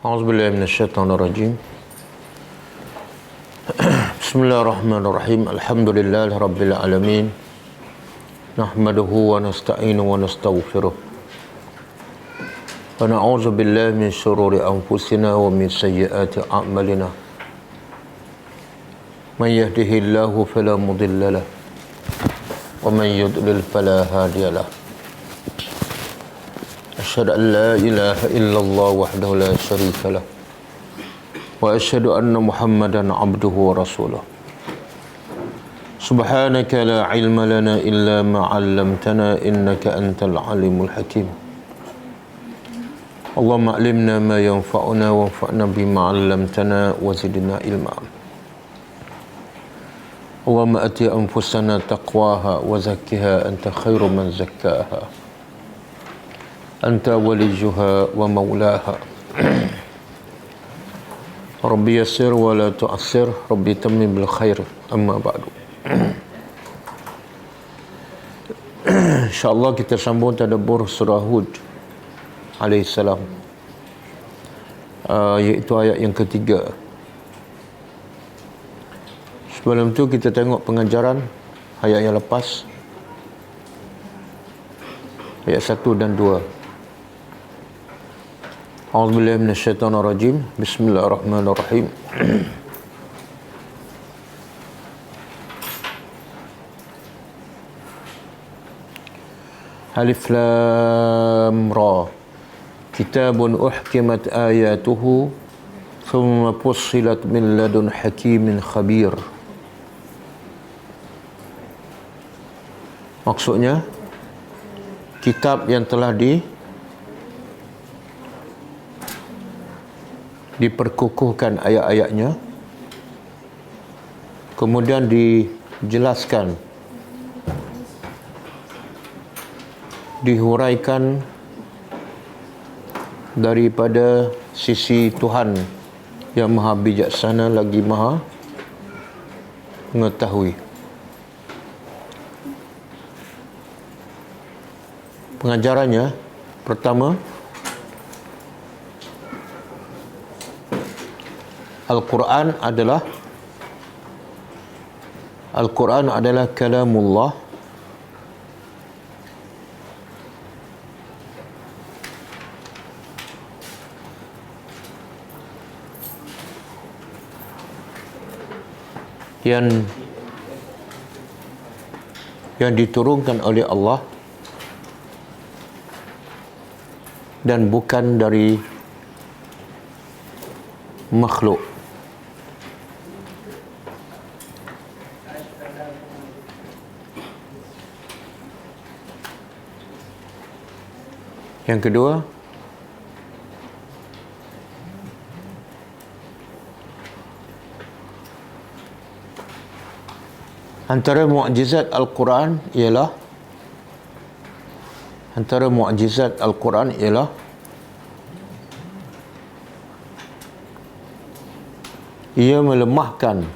A'udzubillahi minasyaitonirrajim. Bismillahirrahmanirrahim. Alhamdulillahirabbil alamin. Nahmaduhu wa nasta'inu wa nastaghfiruh. Wa na'udzu billahi min shururi anfusina wa min sayyiati a'malina. Man yahdihillahu fala mudilla lahu wa man yudlil fala hadiya lahu. Asyhadu an la ilaha illallah wahdahu la syarika lah wa asyhadu anna Muhammadan abduhu wa rasuluh. Subhanaka la ilma lana illa ma 'allamtana innaka antal alimul hakim. Allahumma 'allimna ma yanfa'una wanfa'na bima 'allamtana wa zidna ilma. Allahumma ati anfusana taqwaha wa zakkiha anta khairu man zakkaha. Anta waliyuha wa maulaha. Rabbi yassir wa la tu'assir, Rabbi tammim bil khair. Amma ba'du. InsyaAllah kita sambung tadabbur surah Hud alaihissalam, iaitu ayat yang ketiga. Sebelum tu kita tengok pengajaran ayat yang lepas, ayat 1 dan 2. A'udzubillahi minasyaitonirrajim. Bismillahirrahmanirrahim. Alif Lam Ra. Kitabun uhkimat ayatuhu thumma fussilat min ladun hakimin khabir. Maksudnya, kitab yang telah diperkukuhkan ayat-ayatnya, kemudian dijelaskan, dihuraikan daripada sisi Tuhan yang maha bijaksana lagi maha mengetahui. Pengajarannya, pertama, Al-Quran adalah kalamullah yang diturunkan oleh Allah dan bukan dari makhluk. Yang kedua, antara mukjizat Al-Quran ialah ia melemahkan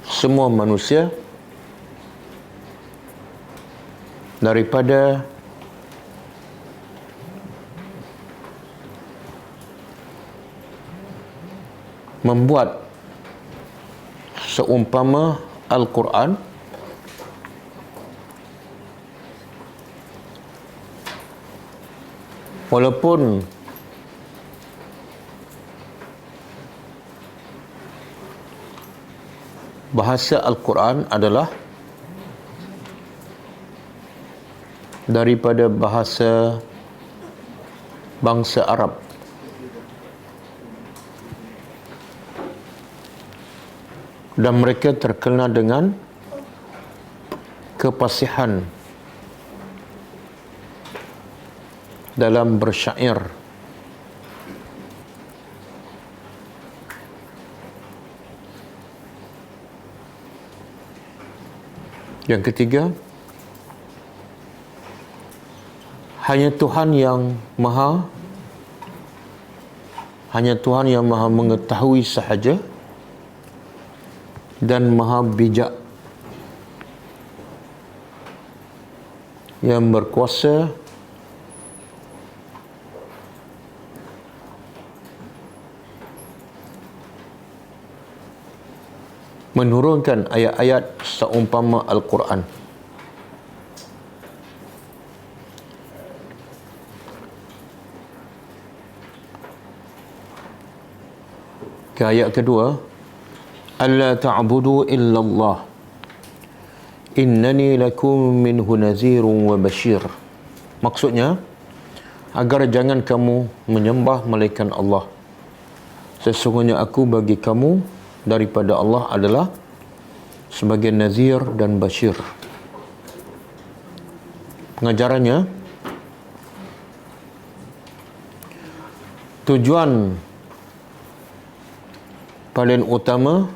semua manusia daripada membuat seumpama Al-Quran walaupun bahasa Al-Quran adalah daripada bahasa bangsa Arab. Dan mereka terkenal dengan kepasihan dalam bersyair. Yang ketiga, hanya Tuhan yang maha mengetahui sahaja dan maha bijak yang berkuasa menurunkan ayat-ayat seumpama Al-Quran. Ke ayat kedua, alla ta'budu illallah innani lakum minhu nazirun wa bashir. Maksudnya, agar jangan kamu menyembah melainkan Allah. Sesungguhnya aku bagi kamu daripada Allah adalah sebagai nazir dan bashir. Pengajarannya, tujuan paling utama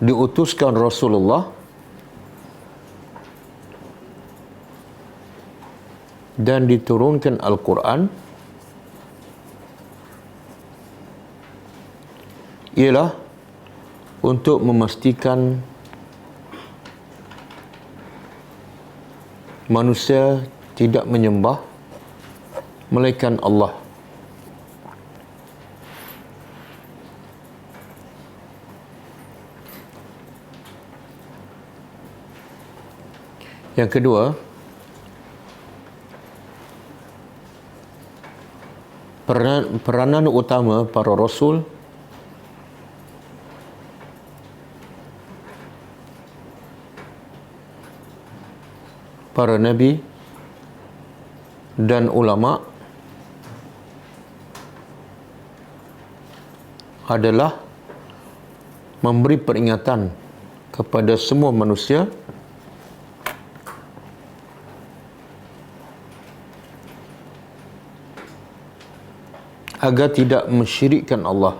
diutuskan Rasulullah dan diturunkan Al-Quran ialah untuk memastikan manusia tidak menyembah melainkan Allah. Yang kedua, peranan utama para rasul para nabi dan ulama adalah memberi peringatan kepada semua manusia agar tidak mensyirikkan Allah.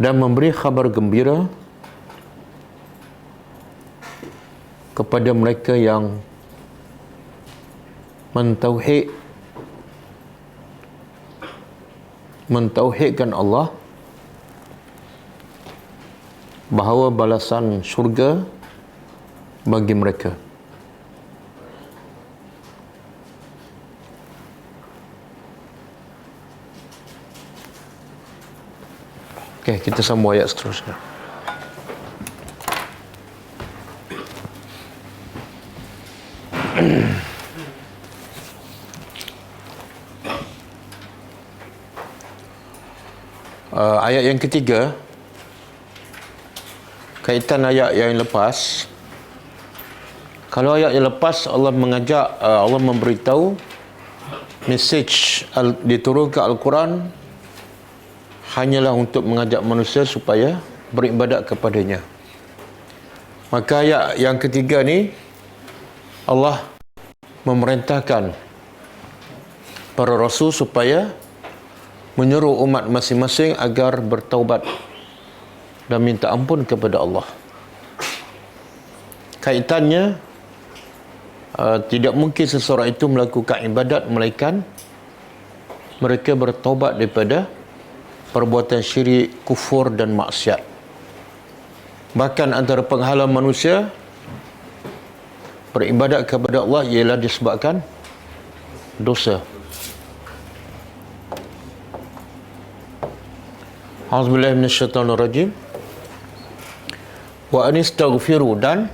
Dan memberi khabar gembira kepada mereka yang mentauhidkan Allah, bahawa balasan syurga bagi mereka. Okey, kita sambung ayat seterusnya. Ayat yang ketiga, kaitan ayat yang lepas. Kalau ayat yang lepas Allah mengajak, Allah memberitahu message diturunkan Al-Quran hanyalah untuk mengajak manusia supaya beribadat kepadanya. Maka ayat yang ketiga ni Allah memerintahkan para rasul supaya menyuruh umat masing-masing agar bertaubat dan minta ampun kepada Allah. Kaitannya, tidak mungkin seseorang itu melakukan ibadat melainkan mereka bertaubat daripada perbuatan syirik, kufur dan maksiat. Bahkan antara penghalang manusia beribadat kepada Allah ialah disebabkan dosa. A'udzubillahi minasyaitonirrajim. Wa anistaghfiru, dan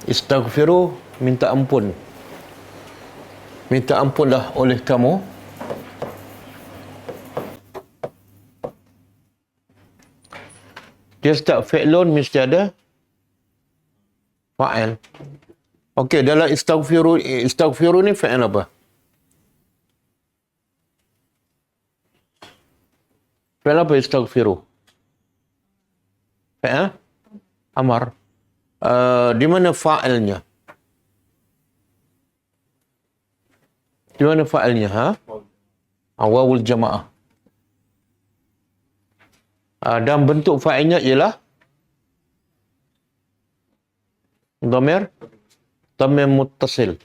istaghfiru, minta ampun. Minta ampunlah oleh kamu dia start fi'lun mesti ada fa'il. Okey, dalam istaghfiru ni fa'il apa? Fa'il apa istaghfiru? Fa'il amar. Di mana fa'ilnya? Di mana fa'ilnya? Wawul jamaah. Dan bentuk fa'ilnya ialah dhamir muttasil.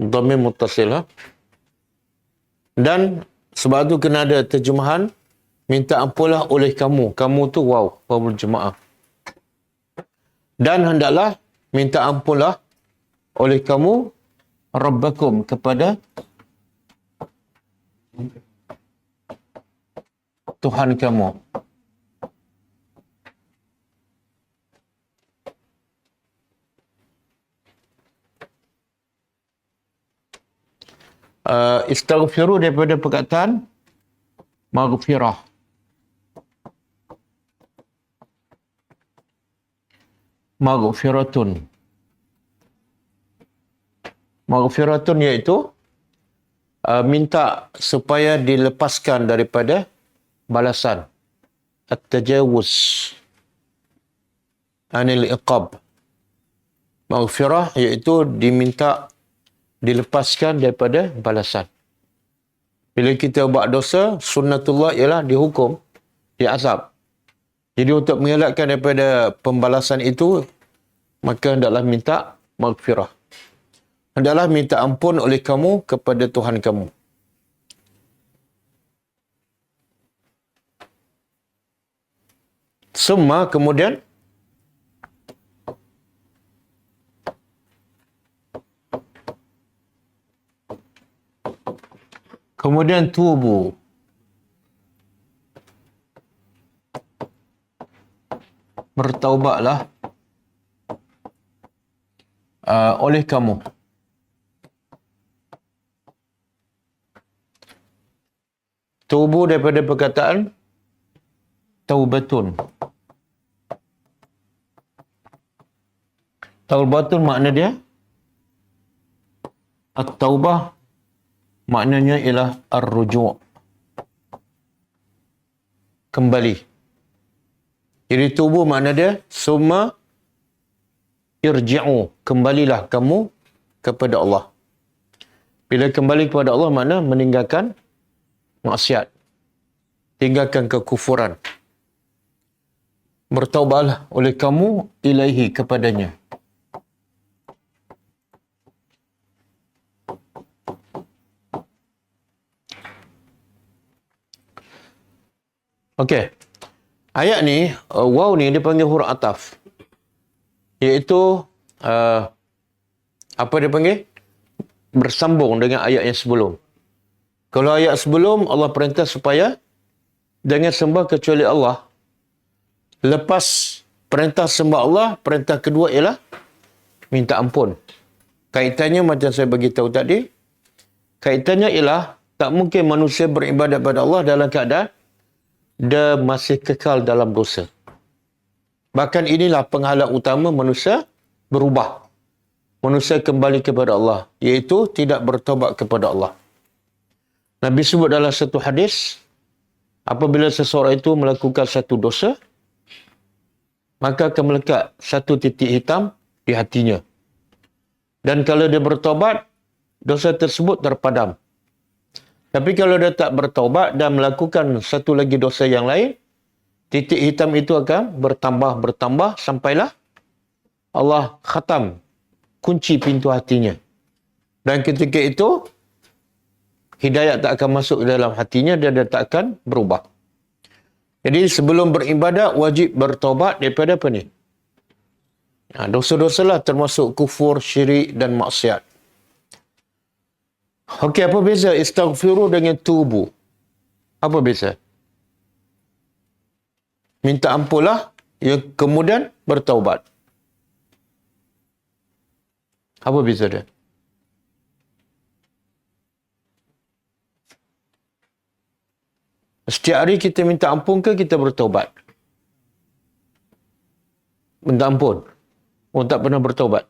Dhamir muttasil. Dan sebab tu kena ada terjemahan, minta ampunlah oleh kamu. Kamu tu waw berjemaah. Dan hendaklah minta ampunlah oleh kamu Rabbakum, kepada Tuhan kamu. Istaghfiru daripada perkataan maghfirah. Maghfiratun. Maghfiratun iaitu minta supaya dilepaskan daripada balasan. At-tajawuz anil iqab. Maghfirah iaitu diminta dilepaskan daripada balasan. Bila kita buat dosa, sunnatullah ialah dihukum, diazab. Jadi untuk mengelakkan daripada pembalasan itu, maka hendaklah minta maghfirah. Hendaklah minta ampun oleh kamu kepada Tuhan kamu. Summa, kemudian tubu. Bertaubatlah oleh kamu. Tubu daripada perkataan taubatun. Taubatun makna dia at-taubah, maknanya ialah ar-ruju', kembali. Jadi tubuh makna dia summa irji'u, kembalilah kamu kepada Allah. Bila kembali kepada Allah makna meninggalkan maksiat, tinggalkan kekufuran. Bertaubatlah oleh kamu ilaihi, kepadanya. Okey. Ayat ni, waw ni dia panggil huruf ataf. Iaitu, apa dia panggil? Bersambung dengan ayat yang sebelum. Kalau ayat sebelum, Allah perintah supaya jangan sembah kecuali Allah. Lepas perintah sembah Allah, perintah kedua ialah minta ampun. Kaitannya macam saya bagi tahu tadi, kaitannya ialah tak mungkin manusia beribadat kepada Allah dalam keadaan dia masih kekal dalam dosa. Bahkan inilah penghalang utama manusia berubah. Manusia kembali kepada Allah, iaitu tidak bertaubat kepada Allah. Nabi sebut dalam satu hadis, apabila seseorang itu melakukan satu dosa, maka akan melekat satu titik hitam di hatinya. Dan kalau dia bertaubat, dosa tersebut terpadam. Tapi kalau dia tak bertaubat dan melakukan satu lagi dosa yang lain, titik hitam itu akan bertambah sampailah Allah khatam, kunci pintu hatinya. Dan ketika itu, hidayat tak akan masuk ke dalam hatinya dan dia tak akan berubah. Jadi sebelum beribadat, wajib bertaubat daripada apa ni? Dosa-dosa lah, termasuk kufur, syirik dan maksiat. Okey, apa beza istaghfiru dengan tubu? Apa beza? Minta ampunlah, yang kemudian bertaubat. Apa beza dia? Setiap hari kita minta ampun ke kita bertaubat? Minta ampun. Oh, tak pernah bertaubat.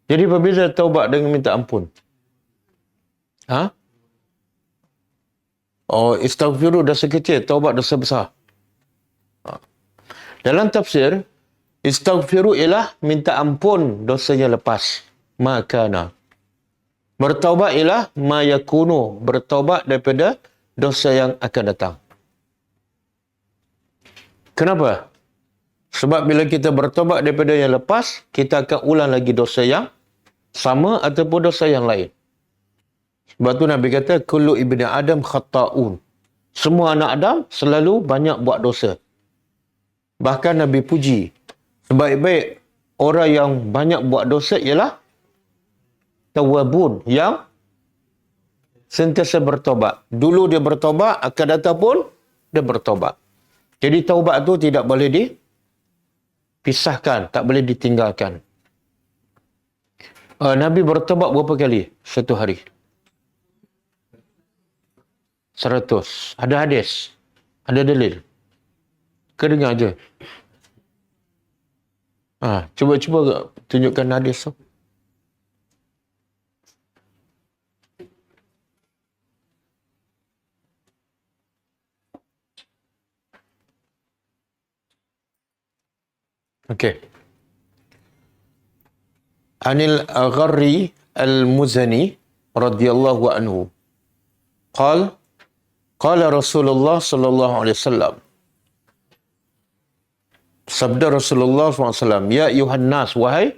Jadi apa beza taubat dengan minta ampun? Oh, istaghfiru dosa kecil, taubat dosa besar. Dalam tafsir, istaghfiru ialah minta ampun dosa yang lepas. Makana. Bertaubat ialah ma yakunu, bertaubat daripada dosa yang akan datang. Kenapa? Sebab bila kita bertaubat daripada yang lepas, kita akan ulang lagi dosa yang sama ataupun dosa yang lain. Sebab tu Nabi kata, kullu ibni Adam khata'un. Semua anak Adam selalu banyak buat dosa. Bahkan Nabi puji, sebaik-baik orang yang banyak buat dosa ialah tawwabun, yang sentiasa bertobat. Dulu dia bertobat, akan datang pun dia bertobat. Jadi taubat tu tidak boleh dipisahkan, tak boleh ditinggalkan. Nabi bertobat berapa kali satu hari? 100. Ada hadis? Ada dalil? Ke dengar je? Cuba tunjukkan hadis tu. Okey. Anil Agharri Al-Muzani radhiyallahu anhu. Qala Rasulullah sallallahu alaihi wasallam. Sabda Rasulullah SAW, ya ayuhan nas, wahai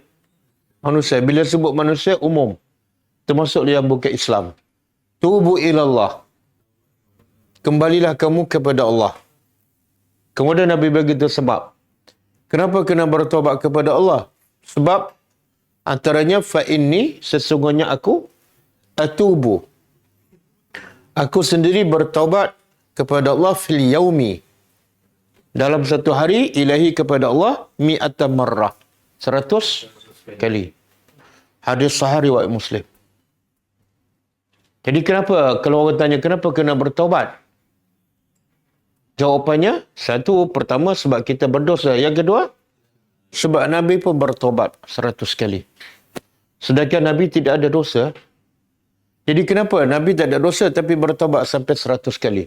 manusia. Bila sebut manusia, umum. Termasuk yang bukan Islam. Tubu ilallah. Kembalilah kamu kepada Allah. Kemudian Nabi beritahu sebab. Kenapa kena bertobat kepada Allah? Sebab antaranya, fa inni, sesungguhnya aku, atubu. Aku sendiri bertobat kepada Allah fil yaumi. Dalam satu hari, ilahi kepada Allah, mi'ata marrah. 100 kali. Hadis sahih riwayat Muslim. Jadi kenapa, kalau orang tanya, kenapa kena bertobat? Jawapannya, satu, pertama, sebab kita berdosa. Yang kedua, sebab Nabi pun bertobat 100 kali. Sedangkan Nabi tidak ada dosa. Jadi kenapa Nabi tak ada dosa tapi bertobat sampai 100 kali?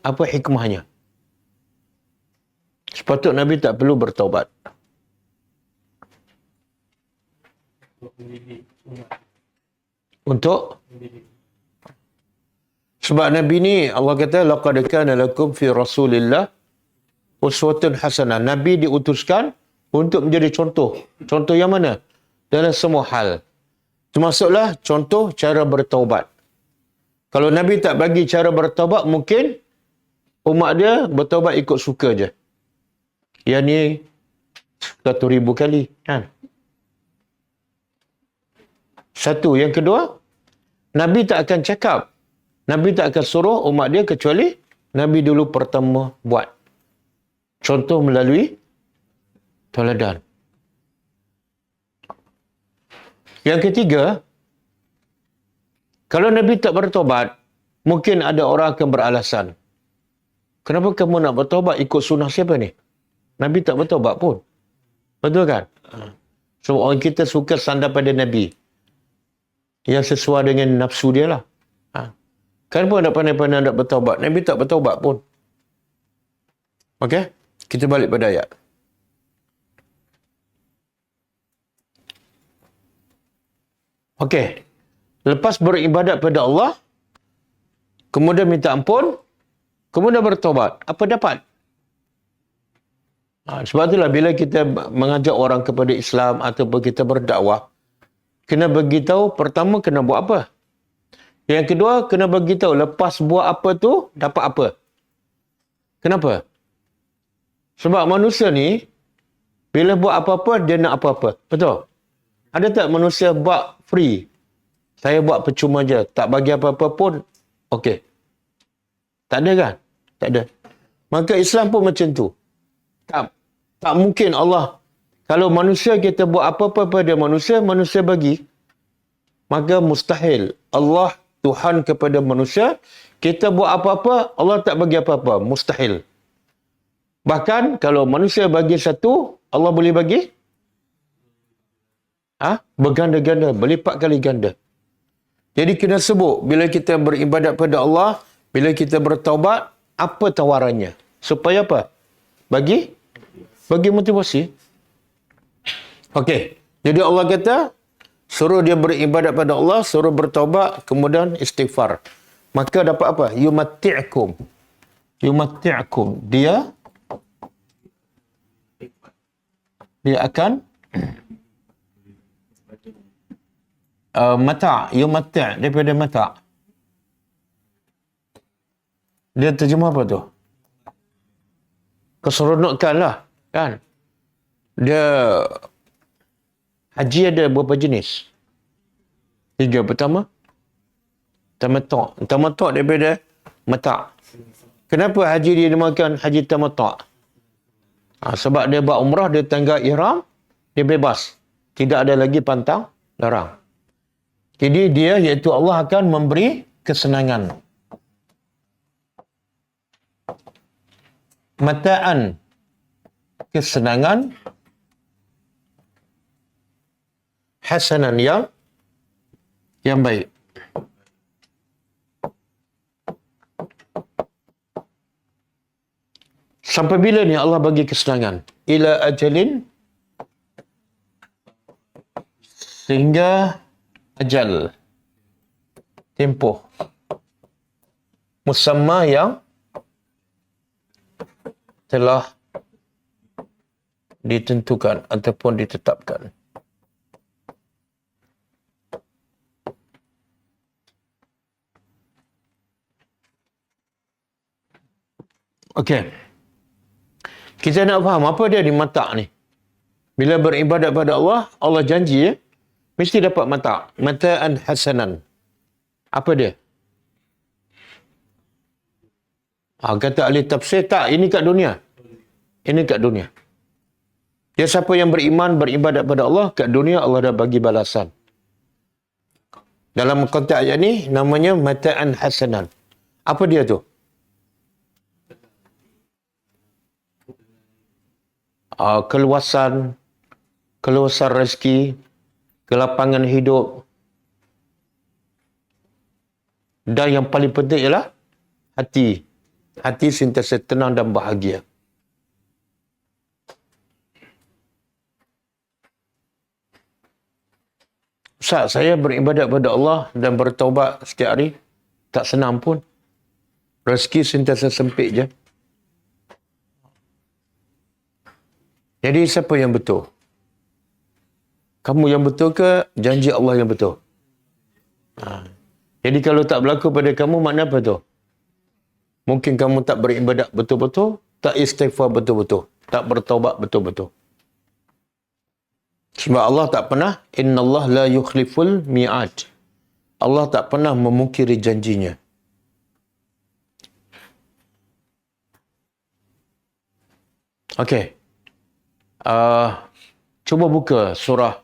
Apa hikmahnya? Sepatutnya Nabi tak perlu bertaubat. Untuk? Sebab Nabi ni, Allah kata, laqad kana lakum fi Rasulillah uswatun hasanah. Nabi diutuskan untuk menjadi contoh. Contoh yang mana? Dalam semua hal. Termasuklah contoh cara bertaubat. Kalau Nabi tak bagi cara bertaubat, mungkin umat dia bertaubat ikut suka je. Yang ni 100,000 kali. Kan? Satu. Yang kedua, Nabi tak akan cakap. Nabi tak akan suruh umat dia kecuali Nabi dulu pertama buat. Contoh melalui teladan. Yang ketiga, kalau Nabi tak bertobat, mungkin ada orang akan beralasan. Kenapa kamu nak bertobat ikut sunnah siapa ni? Nabi tak bertobat pun. Betul kan? So, orang kita suka sandar pada Nabi. Yang sesuai dengan nafsu dia lah. Kenapa nak pandai-pandai nak bertobat? Nabi tak bertobat pun. Okey? Kita balik pada ayat. Okey. Lepas beribadat pada Allah, kemudian minta ampun, kemudian bertobat. Apa dapat? Sebab itulah bila kita mengajak orang kepada Islam ataupun kita berdakwah, kena beritahu pertama kena buat apa. Yang kedua, kena beritahu lepas buat apa tu, dapat apa. Kenapa? Sebab manusia ni, bila buat apa-apa, dia nak apa-apa. Betul? Ada tak manusia buat free? Saya buat percuma je. Tak bagi apa-apa pun, okey. Tak ada kan? Tak ada. Maka Islam pun macam tu. Tak mungkin Allah. Kalau manusia kita buat apa-apa pada manusia, manusia bagi. Maka mustahil. Allah Tuhan kepada manusia, kita buat apa-apa, Allah tak bagi apa-apa. Mustahil. Bahkan kalau manusia bagi satu, Allah boleh bagi berganda-ganda, berlipat kali ganda. Jadi kena sebut, bila kita beribadat pada Allah, bila kita bertaubat, apa tawarannya? Supaya apa? Bagi motivasi. Okey. Jadi Allah kata, suruh dia beribadat pada Allah, suruh bertaubat, kemudian istighfar. Maka dapat apa? Yumatti'kum. Dia akan Mata', yumatti' daripada mata'. Dia terjemah apa tu? Keseronokan lah, kan? Dia haji ada berapa jenis? 3. Pertama, tamattu'. Tamattu' daripada mata'. Kenapa haji dia dinamakan haji tamattu'? Sebab dia buat umrah, dia tanggal ihram, dia bebas. Tidak ada lagi pantang larang. Jadi dia, iaitu Allah akan memberi kesenangan. Mata'an, kesenangan. Hasanan, yang baik. Sampai bila ni Allah bagi kesenangan? Ila ajalin, sehingga ajal, tempoh musamma yang telah ditentukan ataupun ditetapkan. Okey. Kita nak faham apa dia di mata' ni. Bila beribadat pada Allah, Allah janji mesti dapat mata'. Mata'an hasanan. Apa dia? Kata ahli tafsir, tak, ini kat dunia. Ini kat dunia. Dia siapa yang beriman, beribadat pada Allah, kat dunia Allah dah bagi balasan. Dalam konteks ayat ni, namanya mata'an hasanan. Apa dia tu? Keluasan rezeki, kelapangan hidup, dan yang paling penting ialah hati sentiasa tenang dan bahagia. Ustaz, saya beribadat pada Allah dan bertaubat setiap hari, tak senang pun. Rezeki sentiasa sempit je. Jadi siapa yang betul? Kamu yang betul ke janji Allah yang betul? Jadi kalau tak berlaku pada kamu, makna apa tu? Mungkin kamu tak beribadat betul-betul, tak istighfar betul-betul, tak bertaubat betul-betul. Sebab Allah tak pernah, innallah la yukhliful mi'ad. Allah tak pernah memungkiri janjinya. Okey. Cuba buka surah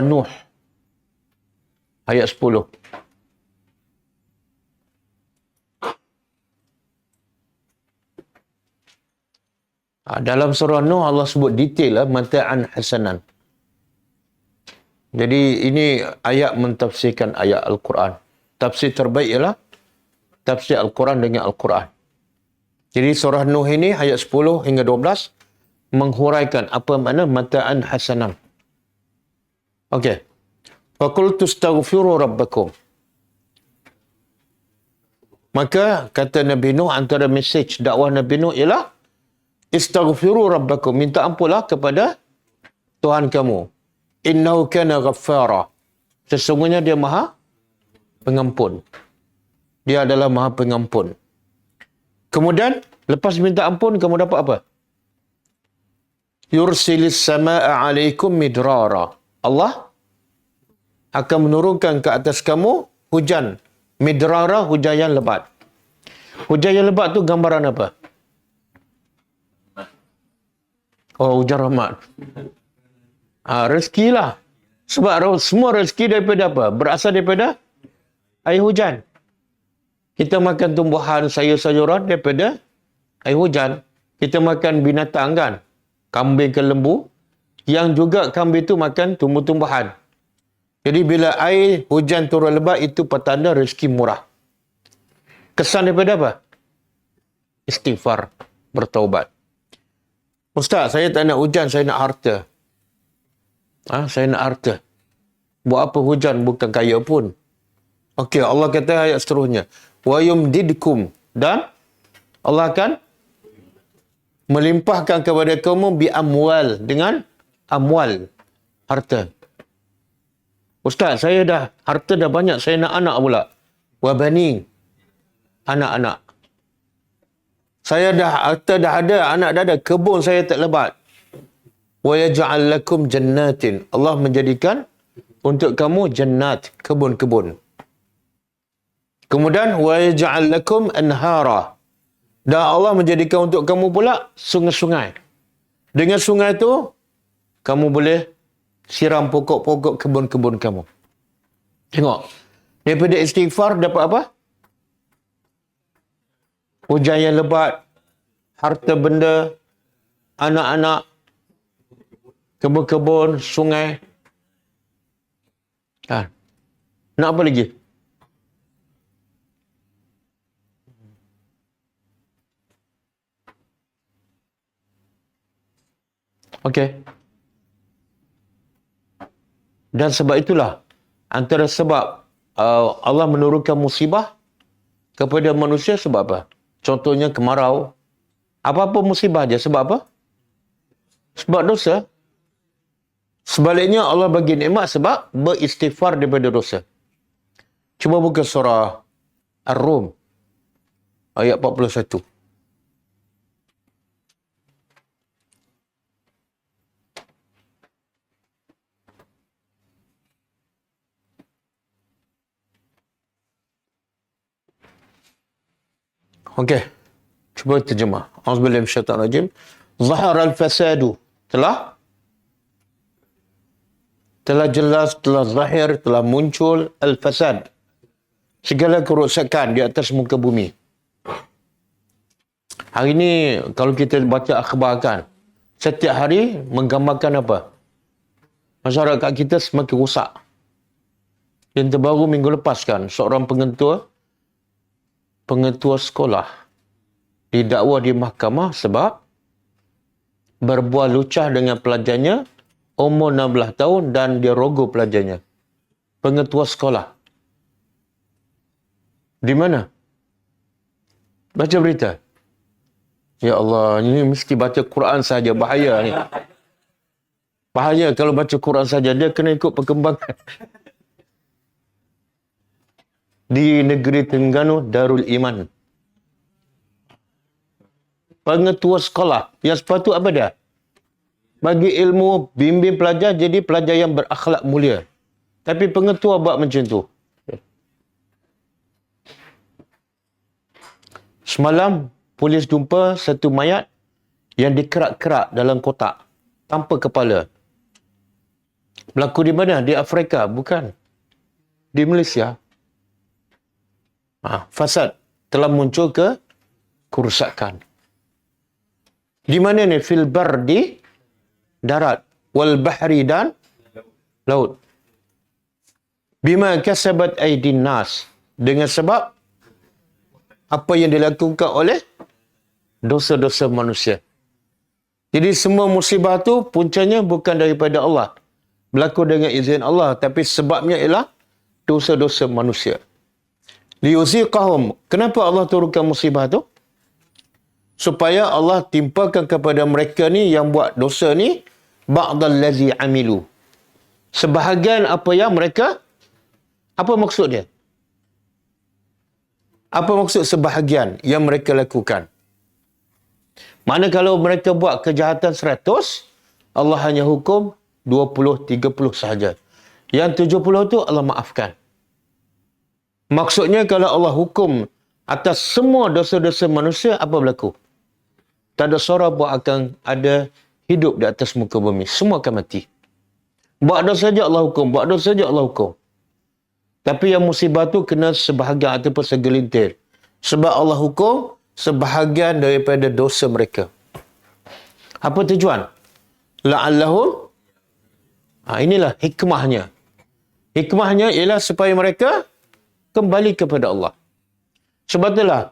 Nuh ayat 10. Dalam surah Nuh Allah sebut detail mata'an hasanan. Jadi ini ayat mentafsirkan ayat Al-Quran. Tafsir terbaik ialah tafsir Al-Quran dengan Al-Quran. Jadi surah Nuh ini ayat 10 hingga 12 menghuraikan apa makna mata'an hasanan. Okey. Faqultu astaghfiru rabbakum. Maka kata Nabi Nuh, antara mesej dakwah Nabi Nuh ialah istaghfiru rabbakum, minta ampunlah kepada Tuhan kamu. Innahu kana ghaffara. Sesungguhnya dia Maha Pengampun. Dia adalah Maha Pengampun. Kemudian, lepas minta ampun, kamu dapat apa? Yursilis sama'a alaikum midrara. Allah akan menurunkan ke atas kamu hujan. Midrara, hujan yang lebat. Hujan yang lebat tu gambaran apa? Hujan rahmat. Rezeki lah. Sebab semua rezeki daripada apa? Berasal daripada air hujan. Kita makan tumbuhan, sayur-sayuran daripada air hujan. Kita makan binatang kan? Kambing ke lembu. Yang juga kambing itu makan tumbuh-tumbuhan. Jadi bila air hujan turun lebat, itu petanda rezeki murah. Kesan daripada apa? Istighfar. Bertaubat. Ustaz, saya tak nak hujan, saya nak harta. Saya nak harta. Buat apa hujan? Bukan kaya pun. Okey, Allah kata ayat seterusnya. Wa yumdidkum, dan Allah akan melimpahkan kepada kamu bi amwal, dengan amwal. harta. Ustaz, saya dah harta dah banyak, saya nak anak pula. Wabani, anak-anak. Saya dah harta dah ada, anak dah ada, kebun saya tak lebat. Wa yaj'al lakum jannatin. Allah menjadikan untuk kamu jannat, kebun-kebun. Kemudian wa yaj'al lakum anhara. Dan Allah menjadikan untuk kamu pula sungai-sungai. Dengan sungai tu kamu boleh siram pokok-pokok kebun-kebun kamu. Tengok. Daripada istighfar dapat apa? Hujan yang lebat, harta benda, anak-anak, kebun-kebun, sungai. Nak apa lagi? Okey. Dan sebab itulah antara sebab Allah menurunkan musibah kepada manusia sebab apa? Contohnya kemarau. Apa-apa musibah je sebab apa? Sebab dosa. Sebaliknya Allah bagi nikmat sebab beristighfar daripada dosa. Cuba buka surah Ar-Rum ayat 41. Okey. Cuba terjemah. Auzubillahi minasyaitanir rajim. Zahara al-fasadu. Telah jelas, telah zahir, telah muncul al-fasad. Segala kerosakan di atas muka bumi. Hari ini kalau kita baca akhbar kan, setiap hari menggambarkan apa? Masyarakat kita semakin rosak. Yang terbaru minggu lepas kan, seorang pengetua sekolah didakwa di mahkamah sebab berbual lucah dengan pelajarnya umur 16 tahun dan dia rogoh pelajarnya. Pengetua sekolah. Di mana? Baca berita. Ya Allah, ini mesti baca Quran saja, bahaya ni. Bahaya kalau baca Quran saja, dia kena ikut perkembangan. Di negeri Terengganu, Darul Iman. Pengetua sekolah. Yang sepatut apa dia? Bagi ilmu, bimbing pelajar jadi pelajar yang berakhlak mulia. Tapi pengetua buat macam tu. Semalam, polis jumpa satu mayat yang dikerak-kerak dalam kotak. Tanpa kepala. Berlaku di mana? Di Afrika? Bukan. Di Malaysia. Fasad telah muncul ke kerusakan. Di mana ni? Fil bar, di darat. Wal bahri, dan laut. Bima kasabat aydin nas. Dengan sebab apa yang dilakukan oleh dosa-dosa manusia. Jadi semua musibah tu puncanya bukan daripada Allah. Berlaku dengan izin Allah. Tapi sebabnya ialah dosa-dosa manusia. Liyuziqahum. Kenapa Allah turunkan musibah tu? Supaya Allah timpakan kepada mereka ni yang buat dosa ni ba'dallazi amilu. Sebahagian apa yang mereka, apa maksud dia? Apa maksud sebahagian yang mereka lakukan? Mana kalau mereka buat kejahatan 100, Allah hanya hukum 20, 30 sahaja. Yang 70 tu Allah maafkan. Maksudnya kalau Allah hukum atas semua dosa-dosa manusia, apa berlaku? Tak ada seorang pun akan ada hidup di atas muka bumi. Semua akan mati. Buat dosa saja Allah hukum. Buat dosa saja Allah hukum. Tapi yang musibah tu kena sebahagian ataupun segelintir. Sebab Allah hukum sebahagian daripada dosa mereka. Apa tujuan? La'allahum. Inilah hikmahnya. Hikmahnya ialah supaya mereka kembali kepada Allah. Sebab itulah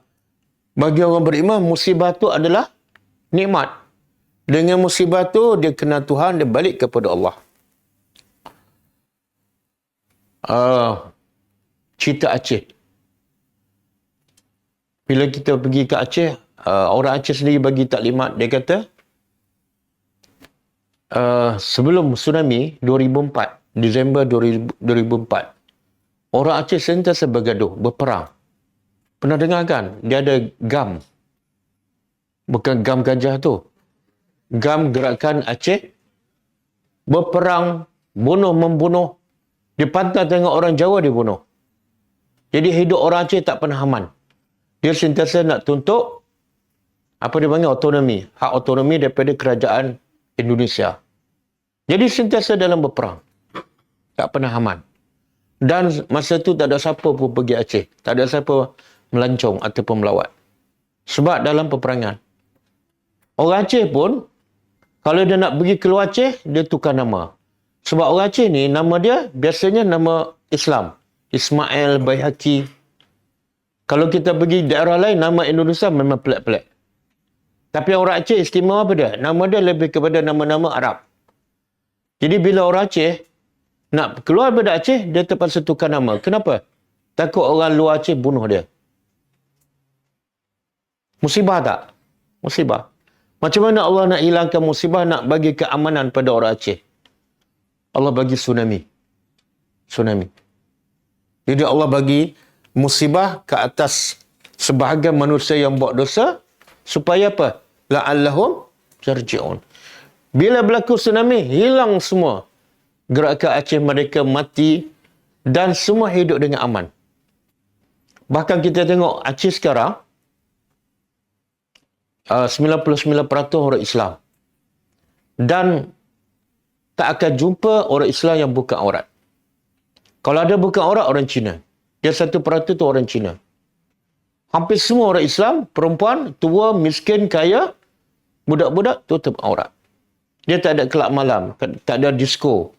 bagi orang beriman musibah tu adalah nikmat. Dengan musibah tu dia kenal Tuhan, dia balik kepada Allah. Cerita Aceh. Bila kita pergi ke Aceh, orang Aceh sendiri bagi taklimat. Dia kata, sebelum tsunami 2004, Disember 2004, orang Aceh sentiasa bergaduh, berperang. Pernah dengar kan? Dia ada GAM. Bukan GAM gajah tu. GAM Gerakan Aceh. Berperang, membunuh. Di pantai tengok orang Jawa dibunuh. Jadi hidup orang Aceh tak pernah aman. Dia sentiasa nak tuntut, apa dia panggil, autonomi. Hak autonomi daripada kerajaan Indonesia. Jadi sentiasa dalam berperang. Tak pernah aman. Dan masa tu tak ada siapa pun pergi Aceh. Tak ada siapa melancong ataupun melawat. Sebab dalam peperangan. Orang Aceh pun, kalau dia nak pergi keluar Aceh, dia tukar nama. Sebab orang Aceh ni, nama dia biasanya nama Islam. Ismail, Baihaqi. Kalau kita pergi daerah lain, nama Indonesia memang pelik-pelik. Tapi orang Aceh istimewa apa dia? Nama dia lebih kepada nama-nama Arab. Jadi bila orang Aceh nak keluar daripada Aceh, dia terpaksa tukar nama. Kenapa? Takut orang luar Aceh bunuh dia. Musibah tak? Musibah. Macam mana Allah nak hilangkan musibah, nak bagi keamanan pada orang Aceh? Allah bagi tsunami. Tsunami. Jadi Allah bagi musibah ke atas sebahagian manusia yang buat dosa, supaya apa? La'allahum yarji'un. Bila berlaku tsunami, hilang semua. Gerakan Aceh mereka mati dan semua hidup dengan aman. Bahkan kita tengok Aceh sekarang, 99% orang Islam. Dan tak akan jumpa orang Islam yang bukan aurat. Kalau ada bukan aurat, orang Cina. Dia 1% tu orang Cina. Hampir semua orang Islam, perempuan, tua, miskin, kaya, budak-budak, tutup aurat. Dia tak ada kelab malam, tak ada disko,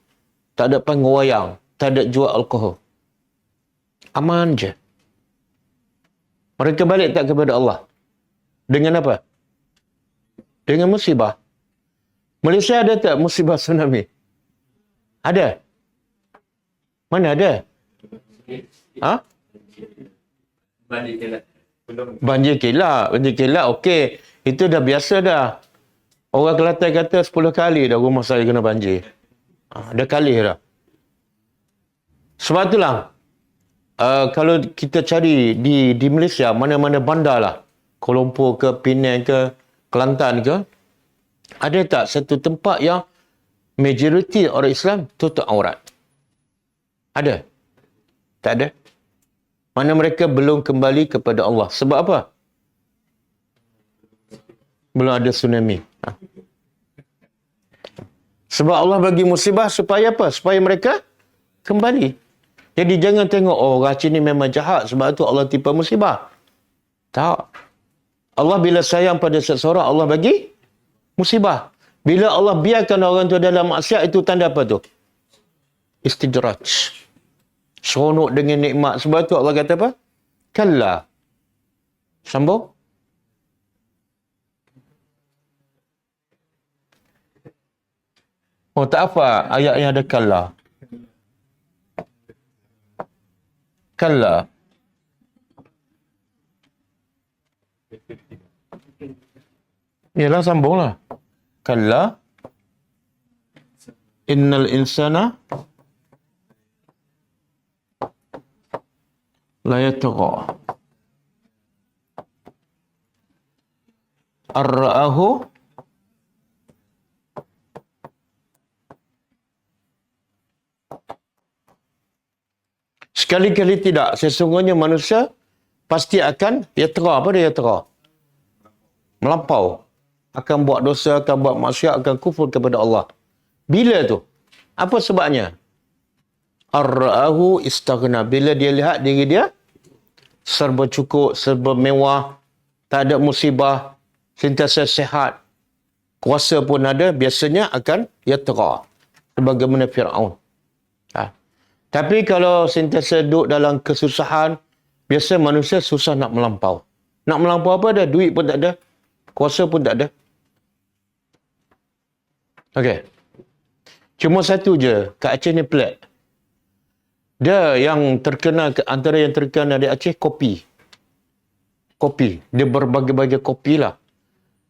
tak ada panggung wayang, tak ada jual alkohol. Aman je. Mereka balik tak kepada Allah. Dengan apa? Dengan musibah. Malaysia ada tak musibah tsunami? Ada? Mana ada? Ha? Banjir kilat. Banjir kilat, okey. Itu dah biasa dah. Orang Kelantan kata 10 kali dah rumah saya kena banjir. Dah kali dah. Sebab itulah, kalau kita cari di Malaysia, mana-mana bandar lah, Kuala Lumpur ke, Penang ke, Kelantan ke, ada tak satu tempat yang majoriti orang Islam tutup aurat? Ada? Tak ada? Mana mereka belum kembali kepada Allah. Sebab apa? Belum ada tsunami. Sebab Allah bagi musibah supaya apa? Supaya mereka kembali. Jadi jangan tengok, oh orang Aceh ni memang jahat, sebab tu Allah tipa musibah. Tak. Allah bila sayang pada seseorang, Allah bagi musibah. Bila Allah biarkan orang tu dalam maksiat, itu tanda apa tu? Istidraj. Seronok dengan nikmat. Sebab tu Allah kata apa? Kalla. Sambung. Oh, tak apa. Ayat yang ada kalla. Kalla. Yalah, sambunglah. Kalla. Innal insana la yatgha ar-ra'ahu sekali-kali tidak. Sesungguhnya manusia pasti akan yatra. Apa dia yatra? Melampau. Akan buat dosa, akan buat maksiat, akan kufur kepada Allah. Bila tu? Apa sebabnya? Ar-ra'ahu istaghna. Bila dia lihat diri dia serba cukup, serba mewah, tak ada musibah, sentiasa sihat, kuasa pun ada, biasanya akan yatra. Sebagaimana Fir'aun. Tapi kalau sentiasa duduk dalam kesusahan, biasa manusia susah nak melampau. Nak melampau apa dah? Duit pun tak ada, kuasa pun tak ada. Okey. Cuma satu je, kat Aceh ni pelik. Dia yang terkenal, antara yang terkenal di Aceh, kopi. Kopi. Dia berbagai-bagai kopi lah.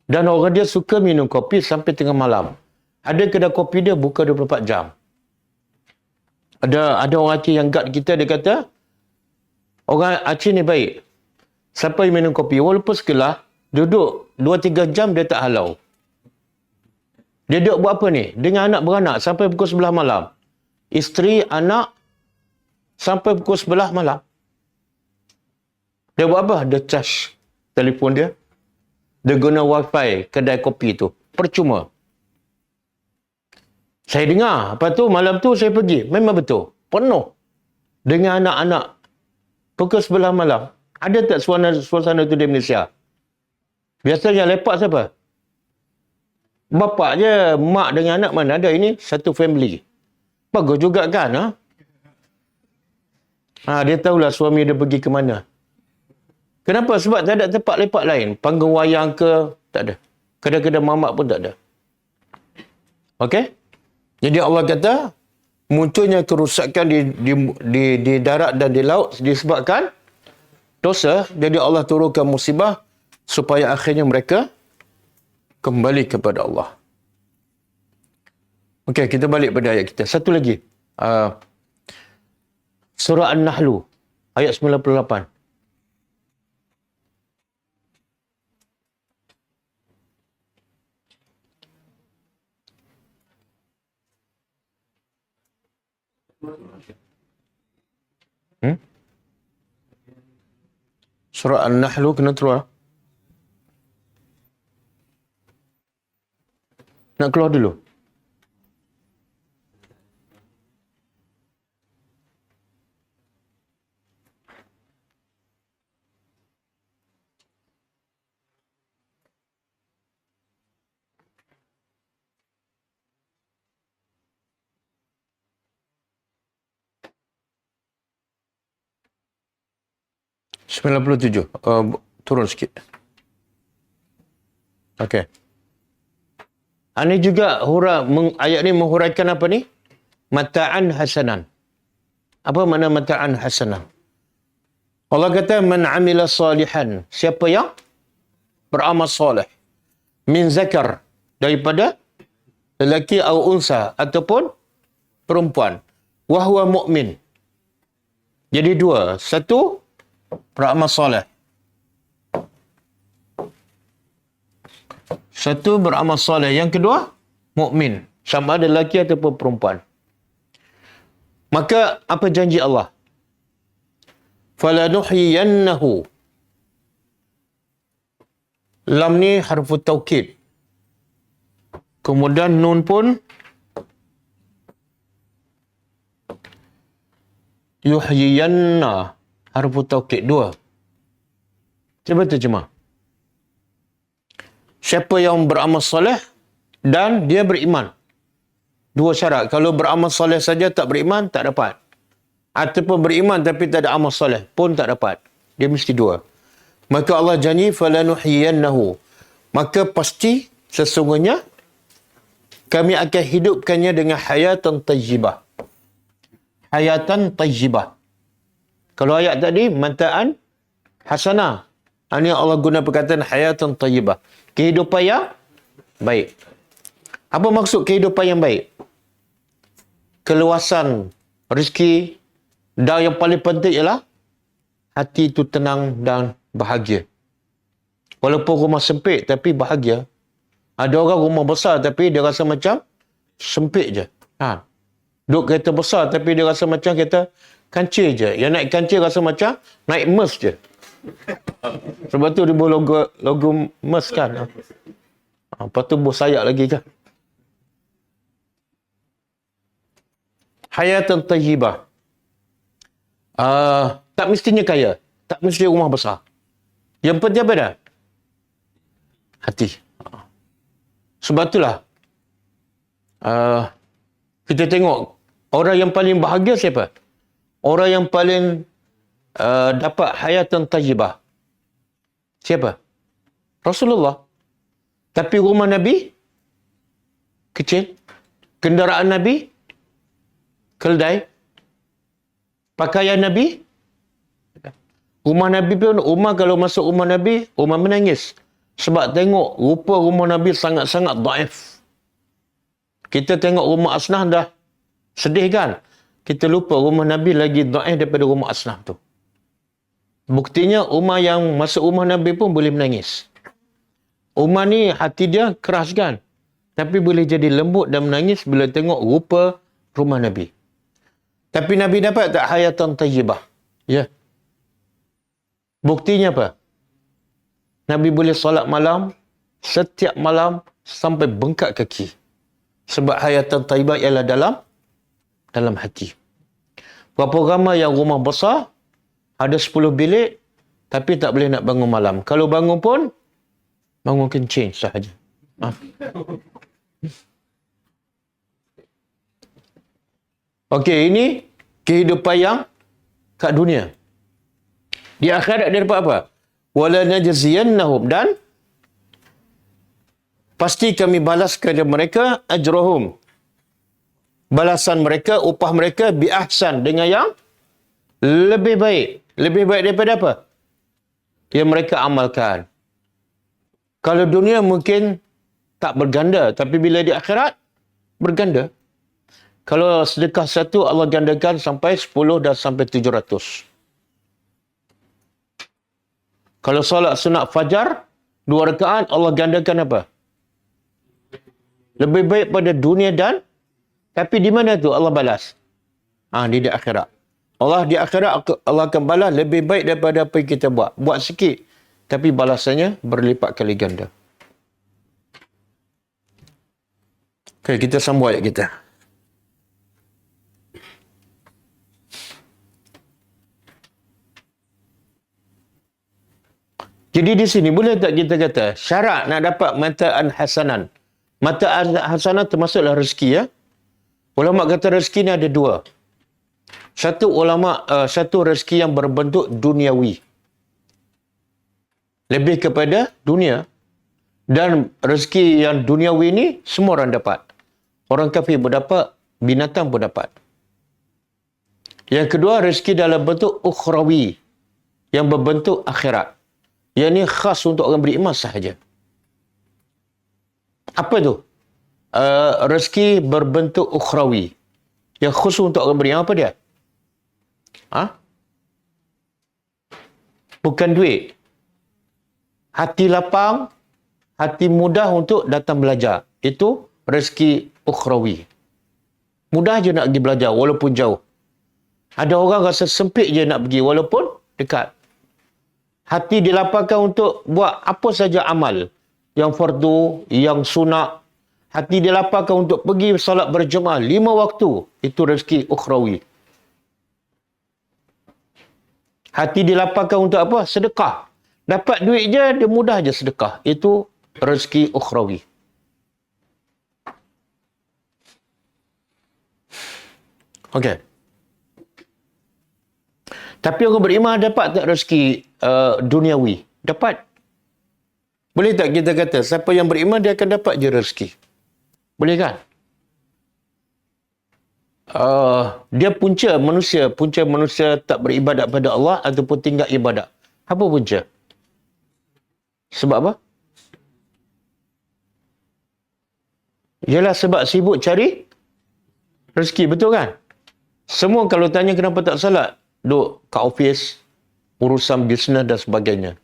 Dan orang dia suka minum kopi sampai tengah malam. Ada kedai kopi dia buka 24 jam. Ada orang Aceh yang guard kita, dia kata, orang Aceh ni baik. Siapa yang minum kopi, walaupun sekelah, duduk 2-3 jam dia tak halau. Dia duduk buat apa ni? Dengan anak beranak sampai pukul 11 malam. Isteri, anak, sampai pukul 11 malam. Dia buat apa? Dia charge telefon dia. Dia guna wifi kedai kopi tu. Percuma. Saya dengar. Lepas tu malam tu saya pergi. Memang betul. Penuh. Dengan anak-anak. Pukul 11 malam. Ada tak suasana tu di Malaysia? Biasanya lepak siapa? Bapak je. Mak dengan anak mana ada. Ini satu family. Bagus juga kan? Dia tahulah suami dia pergi ke mana. Kenapa? Sebab tak ada tempat lepak lain. Panggung wayang ke? Tak ada. Kedai-kedai mamak pun tak ada. Okey? Jadi Allah kata, munculnya kerusakan di darat dan di laut disebabkan dosa. Jadi Allah turunkan musibah supaya akhirnya mereka kembali kepada Allah. Okey, kita balik pada ayat kita. Satu lagi. Surah An-Nahlu, ayat 98. Surah An-Nahlu kena keluar. Nak keluar dulu. (97). Turun sikit. Okey. Ini juga ayat ni menghuraikan apa ni? Mata'an hasanan. Apa makna mata'an hasanan? Allah kata, man amila salihan. Siapa yang beramal soleh. Min zakar. Daripada lelaki atau unsa. Ataupun perempuan. Wahuwa mu'min. Jadi dua. Satu, beramal soleh. Satu, beramal soleh. Yang kedua, mukmin. Sama ada lelaki ataupun perempuan. Maka, apa janji Allah? Falanuhyiyannahu. Lam ni harfu taukid. Kemudian nun pun yuhyiyanna. Harfu taukid. Dua. Cuba terjemah. Siapa yang beramal soleh dan dia beriman. Dua syarat. Kalau beramal soleh saja tak beriman, tak dapat. Ataupun beriman tapi tak ada amal soleh pun tak dapat. Dia mesti dua. Maka Allah janji, falanuhyiyannahu. Maka pasti sesungguhnya kami akan hidupkannya dengan hayatan tayyibah. Hayatan tayyibah. Kalau ayat tadi, mata'an hasanah. Ini Allah guna perkataan hayatan tayyibah. Kehidupan yang baik. Apa maksud kehidupan yang baik? Keluasan rezeki. Dan yang paling penting ialah hati itu tenang dan bahagia. Walaupun rumah sempit tapi bahagia. Ada orang rumah besar tapi dia rasa macam sempit je. Duduk kereta besar tapi dia rasa macam kereta kancil je. Yang naik kancil rasa macam naik Merc je. Sebab tu dia buat logo Merc kan. Lepas tu buat sayap lagi kan. Hayatan tayyibah. Tak mestinya kaya. Tak mesti rumah besar. Yang penting apa dah? Hati. Sebab itulah kita tengok orang yang paling bahagia siapa? Orang yang paling dapat hayatan tayyibah. Siapa? Rasulullah. Tapi rumah Nabi kecil. Kenderaan Nabi keldai. Pakaian Nabi. Rumah Nabi pun, Umar kalau masuk rumah Nabi, Umar menangis. Sebab tengok rupa rumah Nabi sangat-sangat daif. Kita tengok rumah Asnaf dah sedih kan? Kita lupa rumah Nabi lagi dhaif daripada rumah Asnaf tu. Buktinya Umar yang masuk rumah Nabi pun boleh menangis. Umar ni hati dia keras kan? Tapi boleh jadi lembut dan menangis bila tengok rupa rumah Nabi. Tapi Nabi dapat tak hayatan tayyibah? Ya. Buktinya apa? Nabi boleh solat malam, setiap malam sampai bengkak kaki. Sebab hayatan tayyibah ialah dalam hati. Berapa ramai yang rumah besar, ada 10 bilik, tapi tak boleh nak bangun malam. Kalau bangun pun, bangun kencing sahaja. Ha. Okey, ini kehidupan yang kat dunia. Di akhirat dia dapat apa? Wala najziyannahum, dan pasti kami balas kepada mereka ajrahum. Balasan mereka, upah mereka bi ahsan, dengan yang lebih baik. Lebih baik daripada apa? Yang mereka amalkan. Kalau dunia mungkin tak berganda, tapi bila di akhirat berganda. Kalau sedekah satu, Allah gandakan sampai 10 dan sampai 700. Kalau solat sunat fajar, 2 rakaat, Allah gandakan apa? Lebih baik pada dunia dan, tapi di mana tu Allah balas? Di akhirat. Allah di akhirat, Allah akan balas lebih baik daripada apa yang kita buat. Buat sikit, tapi balasannya berlipat kali ganda. Okay, kita sambung ayat kita. Jadi di sini boleh tak kita kata syarat nak dapat mataan hasanan? Mataan hasanan termasuklah rezeki ya. Ulama kata rezeki ni ada dua. Satu rezeki yang berbentuk duniawi. Lebih kepada dunia. Dan rezeki yang duniawi ni semua orang dapat. Orang kafir pun dapat, binatang pun dapat. Yang kedua rezeki dalam bentuk ukhrawi. Yang berbentuk akhirat. Yang ni khas untuk orang beriman sahaja. Apa tu? Rezeki berbentuk ukhrawi. Yang khusus untuk orang beriman, apa dia? Bukan duit. Hati lapang, hati mudah untuk datang belajar. Itu rezeki ukhrawi. Mudah je nak pergi belajar walaupun jauh. Ada orang rasa sempit je nak pergi walaupun dekat. Hati dilapangkan untuk buat apa saja amal. Yang fardu, yang sunat. Hati dilapangkan untuk pergi salat berjemaah 5 waktu. Itu rezeki ukhrawi. Hati dilapangkan untuk apa? Sedekah. Dapat duit je, dia mudah je sedekah. Itu rezeki ukhrawi. Okey. Tapi orang beriman dapat tak rezeki duniawi? Dapat. Boleh tak kita kata, siapa yang beriman dia akan dapat je rezeki? Boleh kan? Dia punca manusia tak beribadat pada Allah ataupun tinggal ibadat. Apa punca? Sebab apa? Ialah sebab sibuk cari rezeki, betul kan? Semua kalau tanya kenapa tak salat, duduk kat ofis, urusan bisnes dan sebagainya.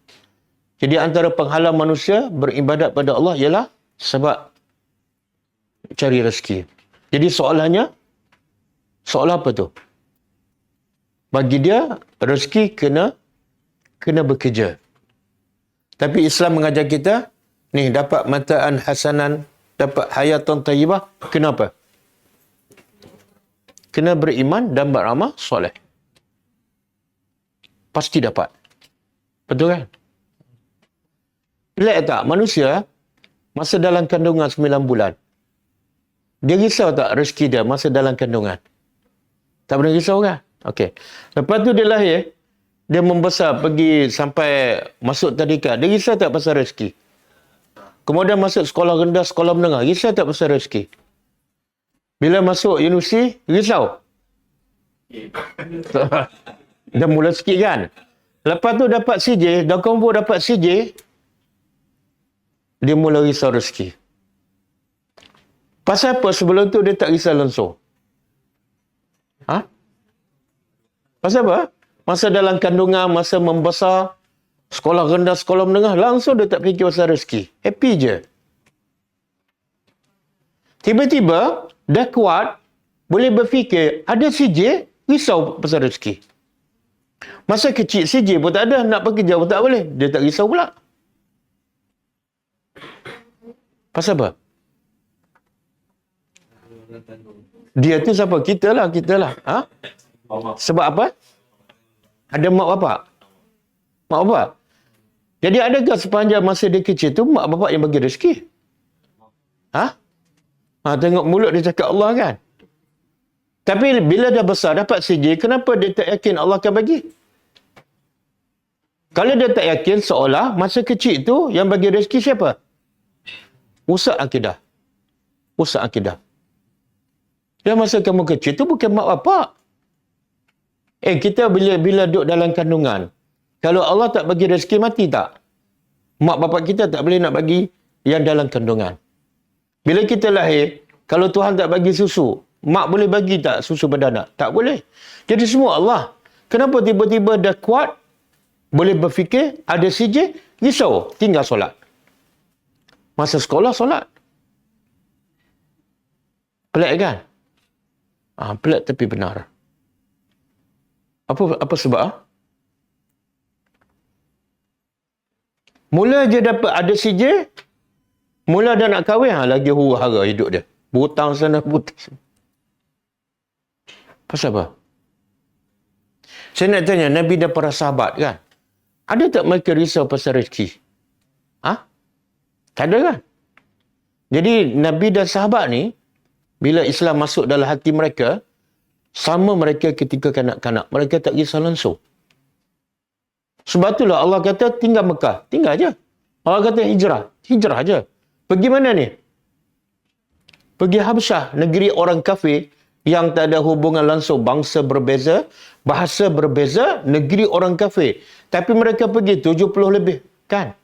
Jadi antara penghalang manusia beribadat pada Allah ialah sebab cari rezeki. Jadi soalan apa tu? Bagi dia, rezeki kena bekerja. Tapi Islam mengajar kita, ni dapat mataan hasanan, dapat hayatan tayyibah, kenapa? Kena beriman dan beramal soleh. Pasti dapat. Betul kan? Pelik tak? Manusia, masa dalam kandungan 9 bulan, dia risau tak rezeki dia masa dalam kandungan? Tak pernah risau kan? Okey. Lepas tu dia lahir, dia membesar, pergi sampai masuk tadika. Dia risau tak pasal rezeki? Kemudian masuk sekolah rendah, sekolah menengah. Risau tak pasal rezeki? Bila masuk universiti, risau? Dah mula sikit kan? Lepas tu dapat CJ, dah combo dapat CJ, dia mula risau rezeki. Pasal apa sebelum tu dia tak risau langsung? Ha? Pasal apa? Masa dalam kandungan, masa membesar, sekolah rendah, sekolah menengah, langsung dia tak fikir pasal rezeki. Happy je. Tiba-tiba, dah kuat, boleh berfikir, ada CJ, risau pasal rezeki. Masa kecil CJ pun tak ada, nak pergi jauh tak boleh. Dia tak risau pula. Pasal apa? Dia tu siapa? Kita lah. Ha? Sebab apa? Ada mak bapak. Mak bapak. Jadi adakah sepanjang masa dia kecil tu, mak bapak yang bagi rezeki? Ha? Tengok mulut dia cakap Allah kan? Tapi bila dah besar, dapat CJ, kenapa dia tak yakin Allah akan bagi? Kalau dia tak yakin, seolah masa kecil tu, yang bagi rezeki siapa? Ustaz akidah. Dan masa kamu kecil tu bukan mak bapak. Kita bila duduk dalam kandungan, kalau Allah tak bagi rezeki, mati tak? Mak bapak kita tak boleh nak bagi yang dalam kandungan. Bila kita lahir, kalau Tuhan tak bagi susu, mak boleh bagi tak susu pada anak? Tak boleh. Jadi semua Allah. Kenapa tiba-tiba dah kuat, boleh berfikir, ada CJ, risau, tinggal solat. Masa sekolah, solat. Pelik kan? Pelik tapi benar. Apa sebab? Mula je dapat ada CJ, mula dah nak kahwin, lagi huru-hara hidup dia. Butang sana, butang sana. Pasal apa? Saya nak tanya, Nabi dan para sahabat kan? Ada tak mereka risau pasal rezeki? Tak ada kan? Jadi, Nabi dan sahabat ni, bila Islam masuk dalam hati mereka, sama mereka ketika kanak-kanak. Mereka tak risau langsung. Sebab itulah Allah kata tinggal Mekah. Tinggal je. Allah kata hijrah. Hijrah je. Pergi mana ni? Pergi Habsyah, negeri orang kafir yang tak ada hubungan langsung. Bangsa berbeza, bahasa berbeza, negeri orang kafir. Tapi mereka pergi 70 lebih. Kan?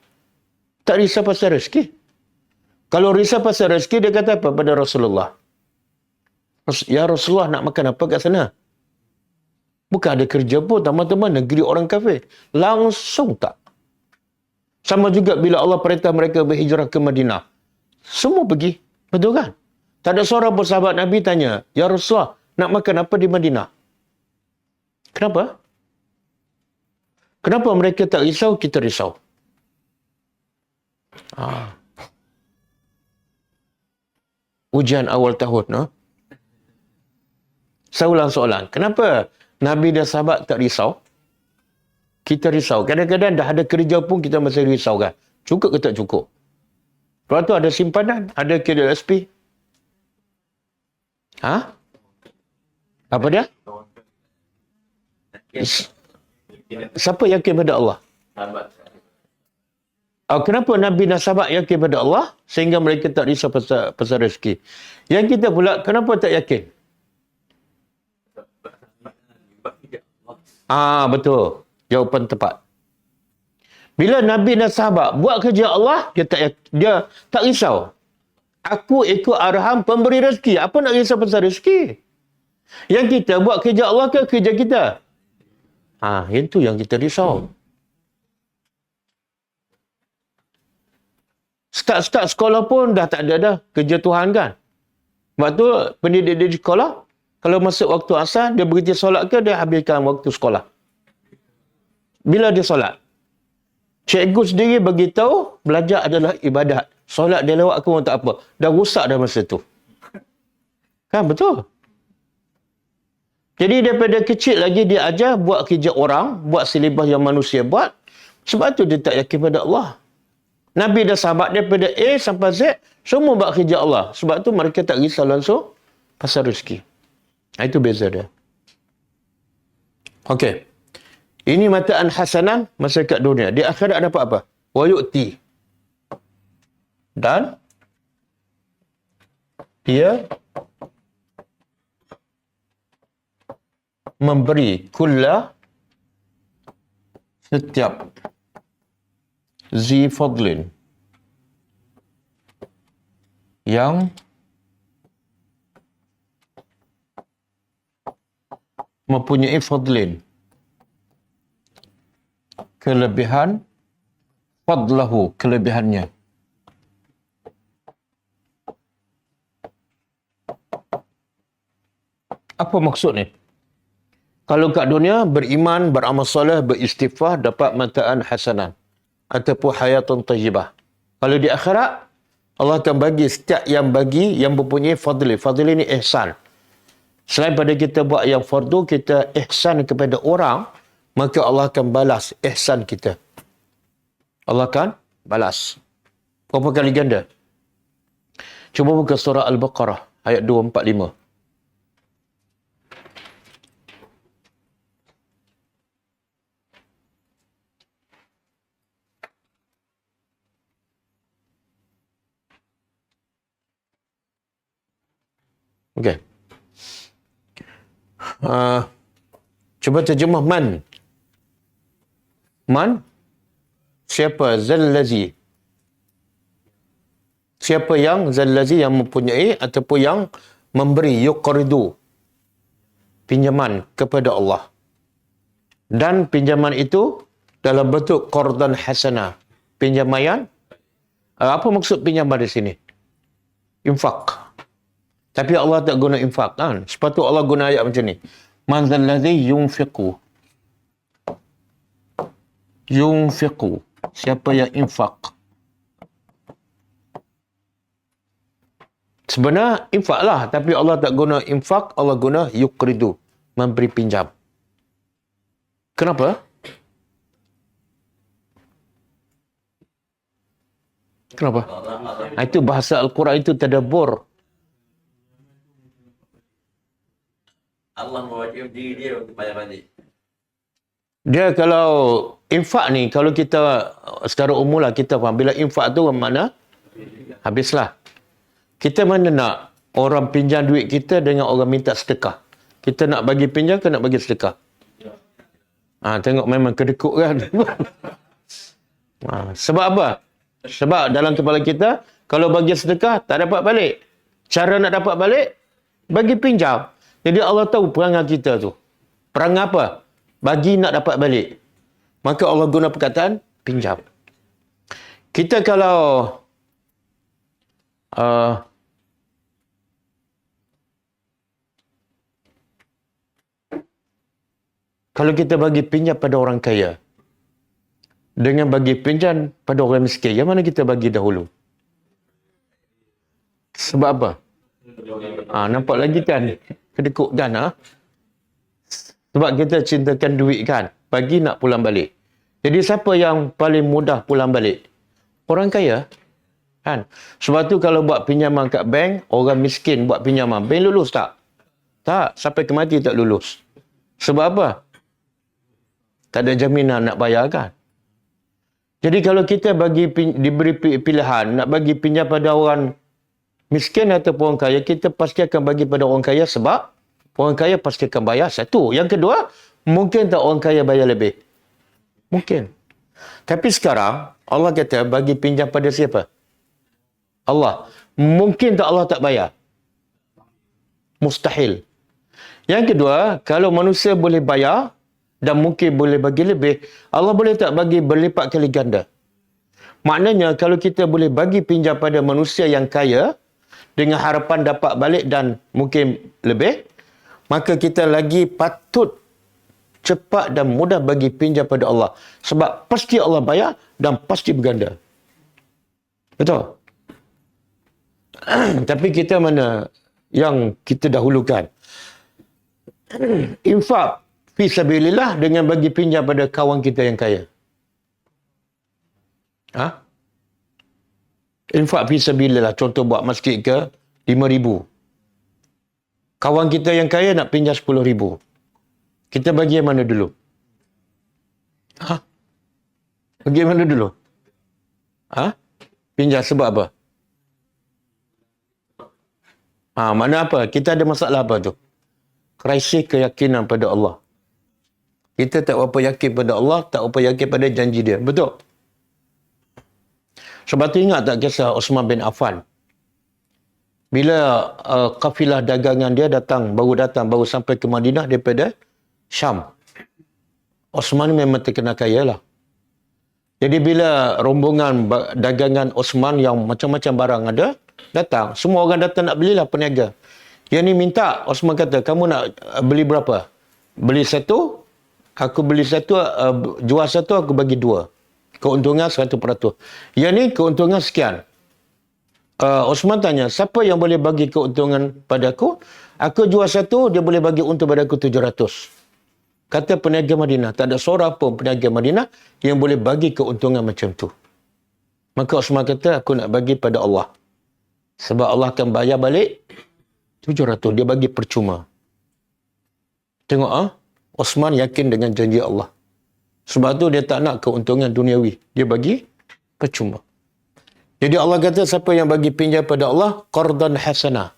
Tak risau pasal rezeki. Kalau risau pasal rezeki, dia kata apa pada Rasulullah? Ya Rasulullah, nak makan apa kat sana? Bukan ada kerja pun, teman-teman, negeri orang kafir. Langsung tak. Sama juga bila Allah perintah mereka berhijrah ke Madinah. Semua pergi. Betul kan? Tak ada seorang pun sahabat Nabi tanya, Ya Rasulullah, nak makan apa di Madinah? Kenapa? Kenapa mereka tak risau, kita risau? Ujian awal tahun, no? Saya ulang soalan. Kenapa Nabi dan sahabat tak risau? Kita risau. Kadang-kadang dah ada kerja pun kita masih risau kan. Cukup ke tak cukup? Lepas tu ada simpanan, ada KDSP. Apa dia? Siapa yakin pada Allah? Kenapa Nabi dan sahabat yakin pada Allah sehingga mereka tak risau pasal rezeki? Yang kita pula, kenapa tak yakin? Betul. Jawapan tepat. Bila Nabi dan sahabat buat kerja Allah, dia tak risau. Aku ikut arahan pemberi rezeki. Apa nak risau pasal rezeki? Yang kita buat kerja Allah ke kerja kita? Itu yang kita risau. Start sekolah pun dah tak ada dah. Kerja Tuhan kan? Sebab tu pendidik dia di sekolah, kalau masuk waktu asar, dia berhenti solat ke, dia habiskan waktu sekolah. Bila dia solat? Cikgu sendiri beritahu, belajar adalah ibadat. Solat dia lewat ke pun tak apa. Dah rusak dah masa tu. Kan betul? Jadi daripada kecil lagi dia ajar buat kerja orang, buat silibus yang manusia buat. Sebab tu dia tak yakin pada Allah. Nabi dan sahabat daripada A sampai Z, semua buat kerja Allah. Sebab tu mereka tak risau langsung pasal rezeki. Itu beza dia. Okey. Ini mataan hasanah masyarakat dunia. Di akhirat dapat apa? Wa yu'ti. Dan dia memberi kulla setiap zi fadlin yang mempunyai fadlin. Kelebihan, fadlahu, kelebihannya. Apa maksud ni? Kalau kat dunia beriman, beramal soleh, beristighfar, dapat mataan hasanah ataupun hayatun tayyibah. Kalau di akhirat, Allah akan bagi setiap yang mempunyai fadli. Fadli ni ihsan. Selain pada kita buat yang fardu, kita ihsan kepada orang, maka Allah akan balas ihsan kita. Allah akan balas. Berapa kali ganda? Cuba buka surah Al-Baqarah ayat 245. Okey. Cuba terjemah man. Man? Siapa? Zallazi. Siapa yang zallazi yang mempunyai ataupun yang memberi yuqridu pinjaman kepada Allah. Dan pinjaman itu dalam bentuk qardan hasanah. Pinjaman. Apa maksud pinjaman di sini? Infak. Tapi Allah tak guna infak kan? Sepatutnya Allah guna ayat macam ni. Man zallazi yunfiqu. Yunfiqu. Siapa yang infak? Sebenarnya infak lah. Tapi Allah tak guna infak. Allah guna yuqridu. Memberi pinjam. Kenapa? Kenapa? Itu bahasa Al-Quran itu tadabbur. Allah mewajibkan diri dia untuk bayar balik. Dia kalau infak ni, kalau kita secara umum lah kita faham. Bila infak tu mana? Habislah. Kita mana nak orang pinjam duit kita dengan orang minta sedekah? Kita nak bagi pinjam ke nak bagi sedekah? Tengok memang kedekut kan? Sebab apa? Sebab dalam kepala kita, kalau bagi sedekah, tak dapat balik. Cara nak dapat balik, bagi pinjam. Jadi Allah tahu perangai kita tu. Perangai apa? Bagi nak dapat balik. Maka Allah guna perkataan pinjam. Kita kalau kita bagi pinjam pada orang kaya dengan bagi pinjam pada orang miskin, yang mana kita bagi dahulu? Sebab apa? Nampak lagi kan? Kedekut kan? Sebab kita cintakan duit kan? Bagi nak pulang balik. Jadi siapa yang paling mudah pulang balik? Orang kaya. Kan? Sebab tu kalau buat pinjaman kat bank, orang miskin buat pinjaman. Bank lulus tak? Tak. Sampai ke mati tak lulus. Sebab apa? Tak ada jaminan nak bayar kan? Jadi kalau kita diberi pilihan nak bagi pinjam pada orang miskin ataupun orang kaya, kita pasti akan bagi pada orang kaya sebab orang kaya pasti akan bayar. Satu. Yang kedua, mungkin tak orang kaya bayar lebih? Mungkin. Tapi sekarang, Allah kata bagi pinjam pada siapa? Allah. Mungkin tak Allah tak bayar? Mustahil. Yang kedua, kalau manusia boleh bayar dan mungkin boleh bagi lebih, Allah boleh tak bagi berlipat kali ganda? Maknanya, kalau kita boleh bagi pinjam pada manusia yang kaya, dengan harapan dapat balik dan mungkin lebih, maka kita lagi patut cepat dan mudah bagi pinjam pada Allah. Sebab pasti Allah bayar dan pasti berganda. Betul? Tapi kita mana yang kita dahulukan? Infak fi sabilillah dengan bagi pinjam pada kawan kita yang kaya. Infak fi sabilillah, contoh buat masjid ke 5,000. Kawan kita yang kaya nak pinjam 10,000. Kita bagi yang mana dulu? Bagi yang mana dulu? Pinjam sebab apa? Mana apa? Kita ada masalah apa tu? Krisis keyakinan pada Allah. Kita tak berapa yakin pada Allah, tak berapa yakin pada janji dia. Betul? Sebab tu ingat tak kisah Osman bin Affan? Bila kafilah dagangan dia baru sampai ke Madinah daripada Syam. Osman memang terkenal kaya lah. Jadi bila rombongan dagangan Osman yang macam-macam barang ada, datang. Semua orang datang nak belilah peniaga. Yang ni minta, Osman kata, kamu nak beli berapa? Beli satu, aku beli satu, jual satu, aku bagi dua. Keuntungan 100%. Yang ni keuntungan sekian. Osman tanya, siapa yang boleh bagi keuntungan padaku? Aku jual satu, dia boleh bagi untung padaku 700. Kata peniaga Madinah, tak ada seorang pun peniaga Madinah yang boleh bagi keuntungan macam tu. Maka Osman kata, aku nak bagi pada Allah. Sebab Allah akan bayar balik 700. Dia bagi percuma. Tengok Osman yakin dengan janji Allah. Sebab tu dia tak nak keuntungan duniawi. Dia bagi percuma. Jadi Allah kata, siapa yang bagi pinjam pada Allah, qardan hasanah.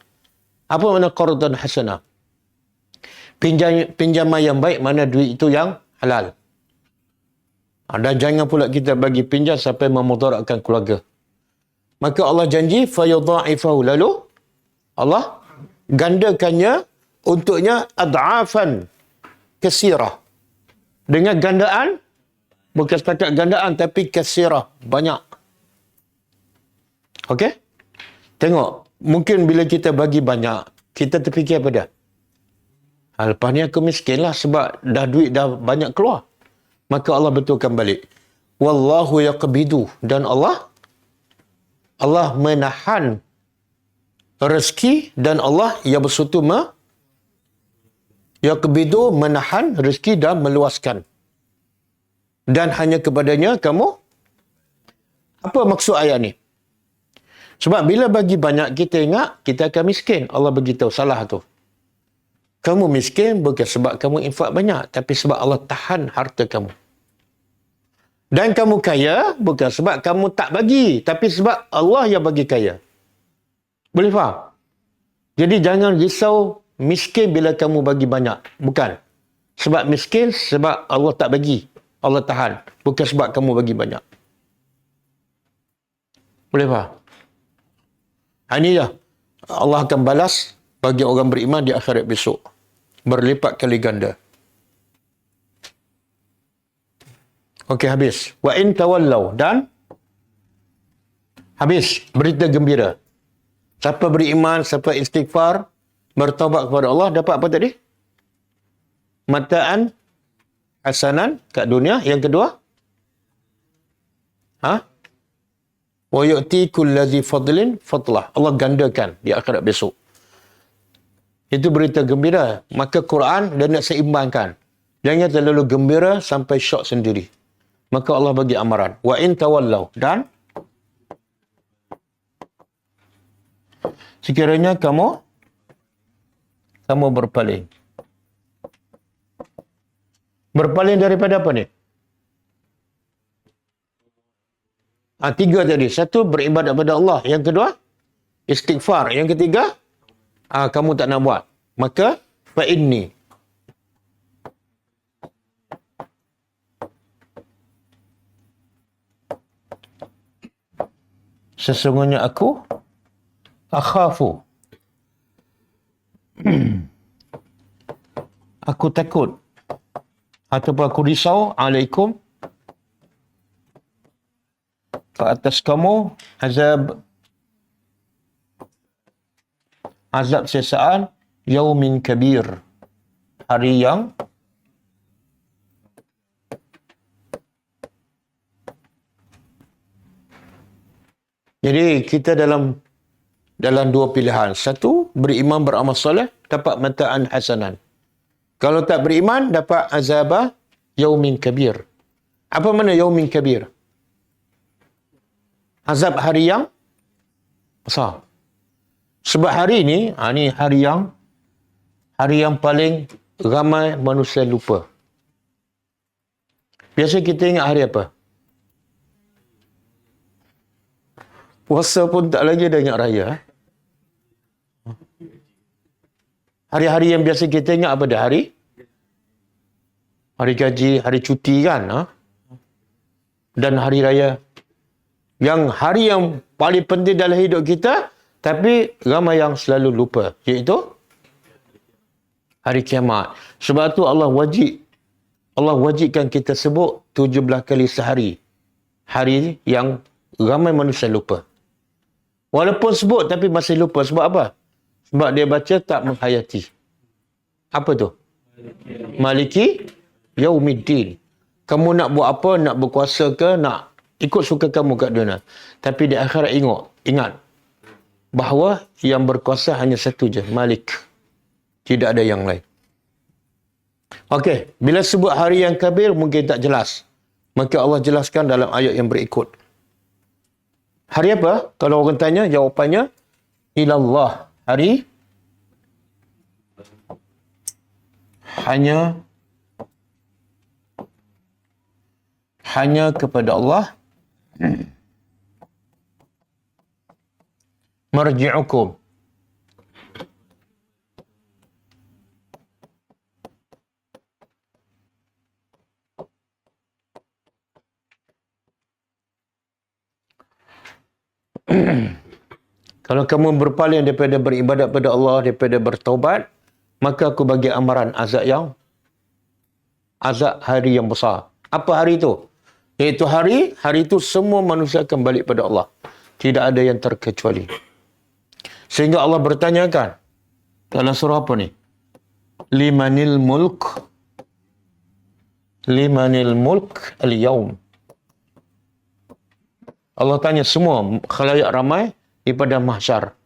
Apa makna qardan hasanah? Pinjaman yang baik, mana duit itu yang halal. Dan jangan pula kita bagi pinjam sampai memudaratkan keluarga. Maka Allah janji, fayudha'ifahu. Lalu Allah gandakannya untuknya ad'afan kasirah. Dengan gandaan, bukan setakat gandaan, tapi kasirah. Banyak. Okey? Tengok, mungkin bila kita bagi banyak, kita terfikir apa dah? Lepas ni aku miskin lah sebab dah duit dah banyak keluar. Maka Allah betulkan balik. Wallahu yaqbidu. Dan Allah menahan rezeki dan Allah yang bersutu yaqbidu, menahan rezeki dan meluaskan. Dan hanya kepadanya kamu. Apa maksud ayat ni? Sebab bila bagi banyak, kita ingat kita akan miskin. Allah beritahu salah tu. Kamu miskin bukan sebab kamu infak banyak, tapi sebab Allah tahan harta kamu. Dan kamu kaya bukan sebab kamu tak bagi, tapi sebab Allah yang bagi kaya. Boleh faham? Jadi jangan risau miskin bila kamu bagi banyak. Bukan. Sebab miskin sebab Allah tak bagi. Allah tahan. Bukan sebab kamu bagi banyak. Boleh faham? Inilah Allah akan balas bagi orang beriman di akhirat besok. Berlipat kali ganda. Okey, habis. Wa in tawallau. Dan habis. Berita gembira. Siapa beriman, siapa istighfar, bertaubat kepada Allah, dapat apa tadi? Mataan hasanan kat dunia. Yang kedua? Wa yu'ti kulladzi fadlin fadlah. Allah gandakan di akhirat besok. Itu berita gembira. Maka Quran dia nak seimbangkan. Jangan terlalu gembira sampai syok sendiri. Maka Allah bagi amaran. Wa in tawallau. Dan sekiranya kamu berpaling. Berpaling daripada apa ni? Tiga tadi. Satu, beribadat kepada Allah. Yang kedua, istighfar. Yang ketiga, kamu tak nak buat. Maka, fa'inni. Sesungguhnya aku, akhafu. Aku takut. Ataupun aku risau, alaikum, ke atas kamu azab sesaan yaumin kabir, hari yang jadi kita dalam dua pilihan. Satu, beriman beramal soleh, dapat mataan hasanan. Kalau tak beriman, dapat azab yaumin kabir. Apa makna yaumin kabir? Azab hari yang besar. Sebab hari ni, ni hari yang paling ramai manusia lupa. Biasa kita ingat hari apa? Puasa pun tak lagi dah ingat raya. Hari-hari yang biasa kita ingat apa dah? Hari gaji, hari cuti kan? Dan hari raya. Yang hari yang paling penting dalam hidup kita, tapi ramai yang selalu lupa. Iaitu hari kiamat. Sebab tu Allah wajibkan kita sebut 17 kali sehari. Hari yang ramai manusia lupa. Walaupun sebut tapi masih lupa. Sebab apa? Sebab dia baca tak menghayati. Apa tu? Maliki Yaumiddin. Kamu nak buat apa? Nak berkuasa ke? Nak ikut suka kamu kat dunia. Tapi di akhirat ingat. Bahawa yang berkuasa hanya satu je. Malik. Tidak ada yang lain. Okey. Bila sebut hari yang kabir mungkin tak jelas. Maka Allah jelaskan dalam ayat yang berikut. Hari apa? Kalau orang tanya, jawapannya ilallah. Hari hanya kepada Allah. Marji'ukum. Kalau kamu berpaling daripada beribadat pada Allah, daripada bertaubat, maka aku bagi amaran azab hari yang besar. Apa hari itu? Iaitu hari itu semua manusia akan balik pada Allah. Tidak ada yang terkecuali. Sehingga Allah bertanyakan dalam surah apa ni? Limanil mulk al-yawm. Allah tanya semua khalayak ramai di padang mahsyar.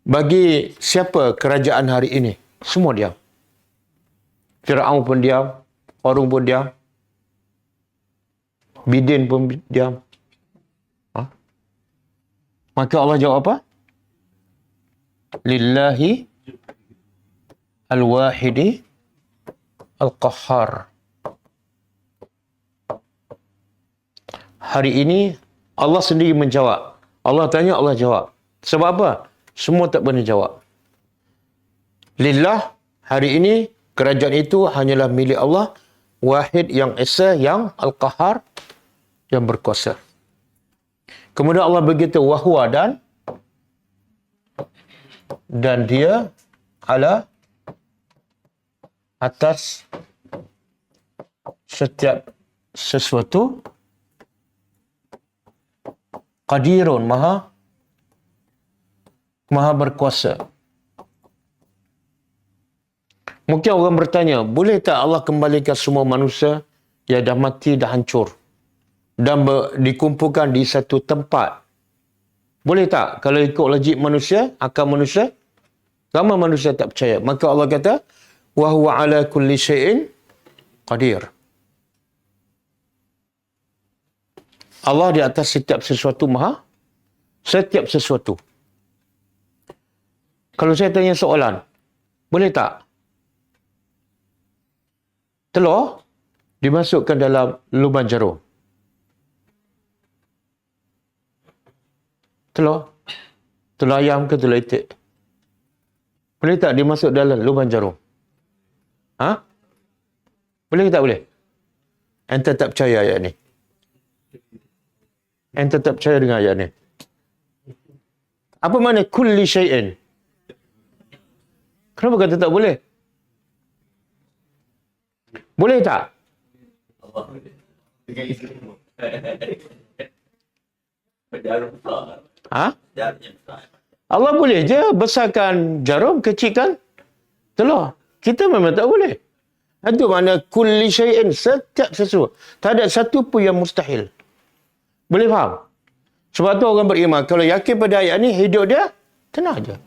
Bagi siapa kerajaan hari ini? Semua diam. Firaun pun diam, Qarun pun diam, Bidin pun diam. Maka Allah jawab apa? Lillahi al-wahidi al-qahhar. Hari ini Allah sendiri menjawab. Allah tanya, Allah jawab. Sebab apa? Semua tak pernah jawab. Lillah, hari ini kerajaan itu hanyalah milik Allah, wahid yang esa, yang al-qahhar, yang berkuasa. Kemudian Allah berkata wahwa dan dia ala atas setiap sesuatu qadirun, maha berkuasa. Mungkin orang bertanya, boleh tak Allah kembalikan semua manusia yang dah mati, dah hancur dan dikumpulkan di satu tempat? Boleh tak? Kalau ikut logik manusia, akal manusia, ramai manusia tak percaya. Maka Allah kata, wa huwa ala kulli syai'in qadir. Allah di atas setiap sesuatu setiap sesuatu. Kalau saya tanya soalan, boleh tak telur dimasukkan dalam lubang jarum? Telur ayam ke telur itik? Boleh tak dimasuk dalam lubang jarum? Boleh ke tak boleh? Anda tak percaya ayat ni? Anda tak percaya dengan ayat ni? Apa makna kulli syai'in? Kenapa kata tak boleh? Boleh tak? Allah boleh je besarkan jarum, kecilkan telur. Kita memang tak boleh. Itu makna kulli syai'in, setiap sesuatu. Tak ada satu pun yang mustahil. Boleh faham? Sebab tu orang beriman, kalau yakin pada ayat ni, hidup dia tenang je.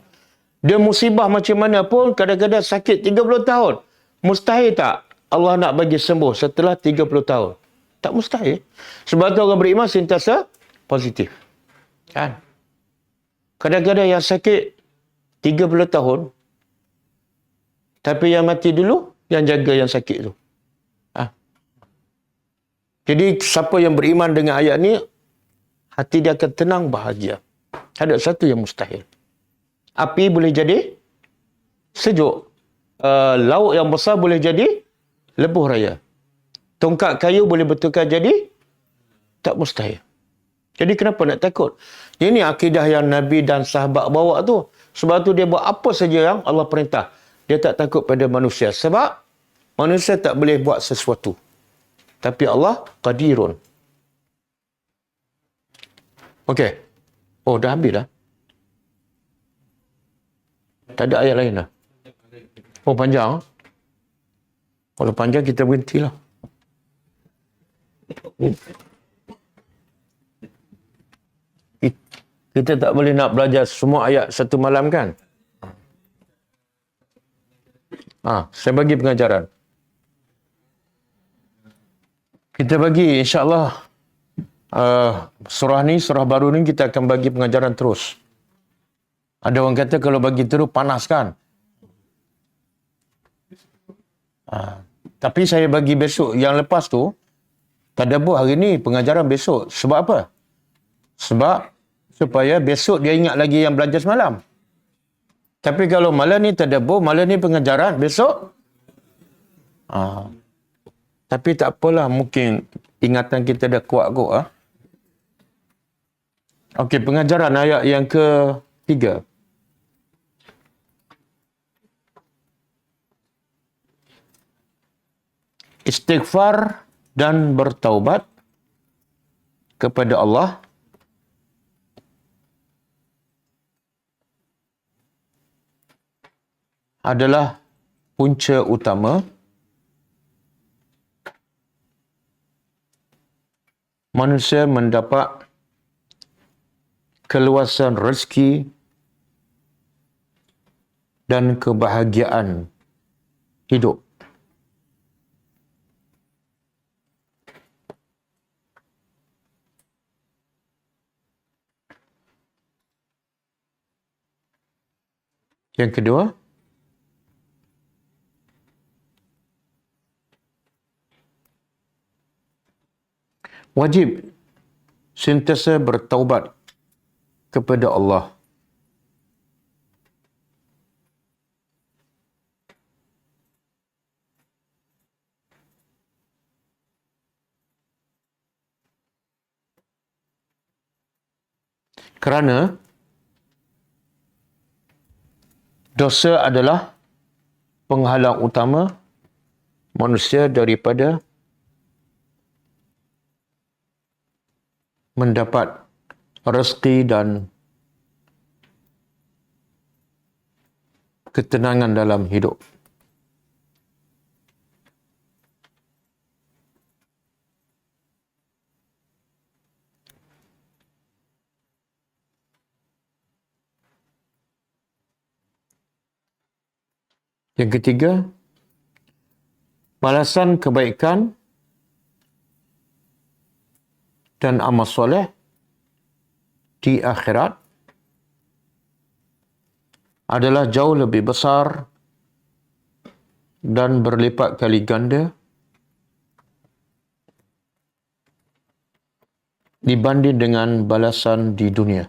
Dia musibah macam mana pun, kadang-kadang sakit 30 tahun. Mustahil tak Allah nak bagi sembuh setelah 30 tahun? Tak mustahil. Sebab tu orang beriman sentiasa positif. Kan? Kadang-kadang yang sakit 30 tahun, tapi yang mati dulu, yang jaga yang sakit tu. Jadi, siapa yang beriman dengan ayat ni, hati dia akan tenang, bahagia. Tak ada satu yang mustahil. Api boleh jadi sejuk. Laut yang besar boleh jadi lebuh raya. Tongkat kayu boleh betulkan jadi tak mustahil. Jadi kenapa nak takut? Ini akidah yang Nabi dan sahabat bawa tu. Sebab tu dia buat apa saja yang Allah perintah. Dia tak takut pada manusia. Sebab manusia tak boleh buat sesuatu. Tapi Allah qadirun. Okey. Oh, dah habis dah. Tak ada ayat lain dah. Oh, panjang. Kalau panjang, kita berhentilah. Kita tak boleh nak belajar semua ayat satu malam kan? Saya bagi pengajaran. Kita bagi insya-Allah surah ni, surah baru ni kita akan bagi pengajaran terus. Ada orang kata kalau bagi terus panas kan? Tapi saya bagi besok yang lepas tu, tadabbur hari ni, pengajaran besok. Sebab apa? Sebab supaya besok dia ingat lagi yang belajar semalam. Tapi kalau malam ni tadabbur, malam ni pengajaran, besok tapi tak apalah, mungkin ingatan kita dah kuat kot. Okey, pengajaran ayat yang ke-3. Istighfar dan bertaubat kepada Allah adalah punca utama manusia mendapat keluasan rezeki dan kebahagiaan hidup. Yang kedua, wajib sentiasa bertaubat kepada Allah. Kerana dosa adalah penghalang utama manusia daripada mendapat rezeki dan ketenangan dalam hidup. Yang ketiga, balasan kebaikan dan amal soleh di akhirat adalah jauh lebih besar dan berlipat kali ganda dibanding dengan balasan di dunia.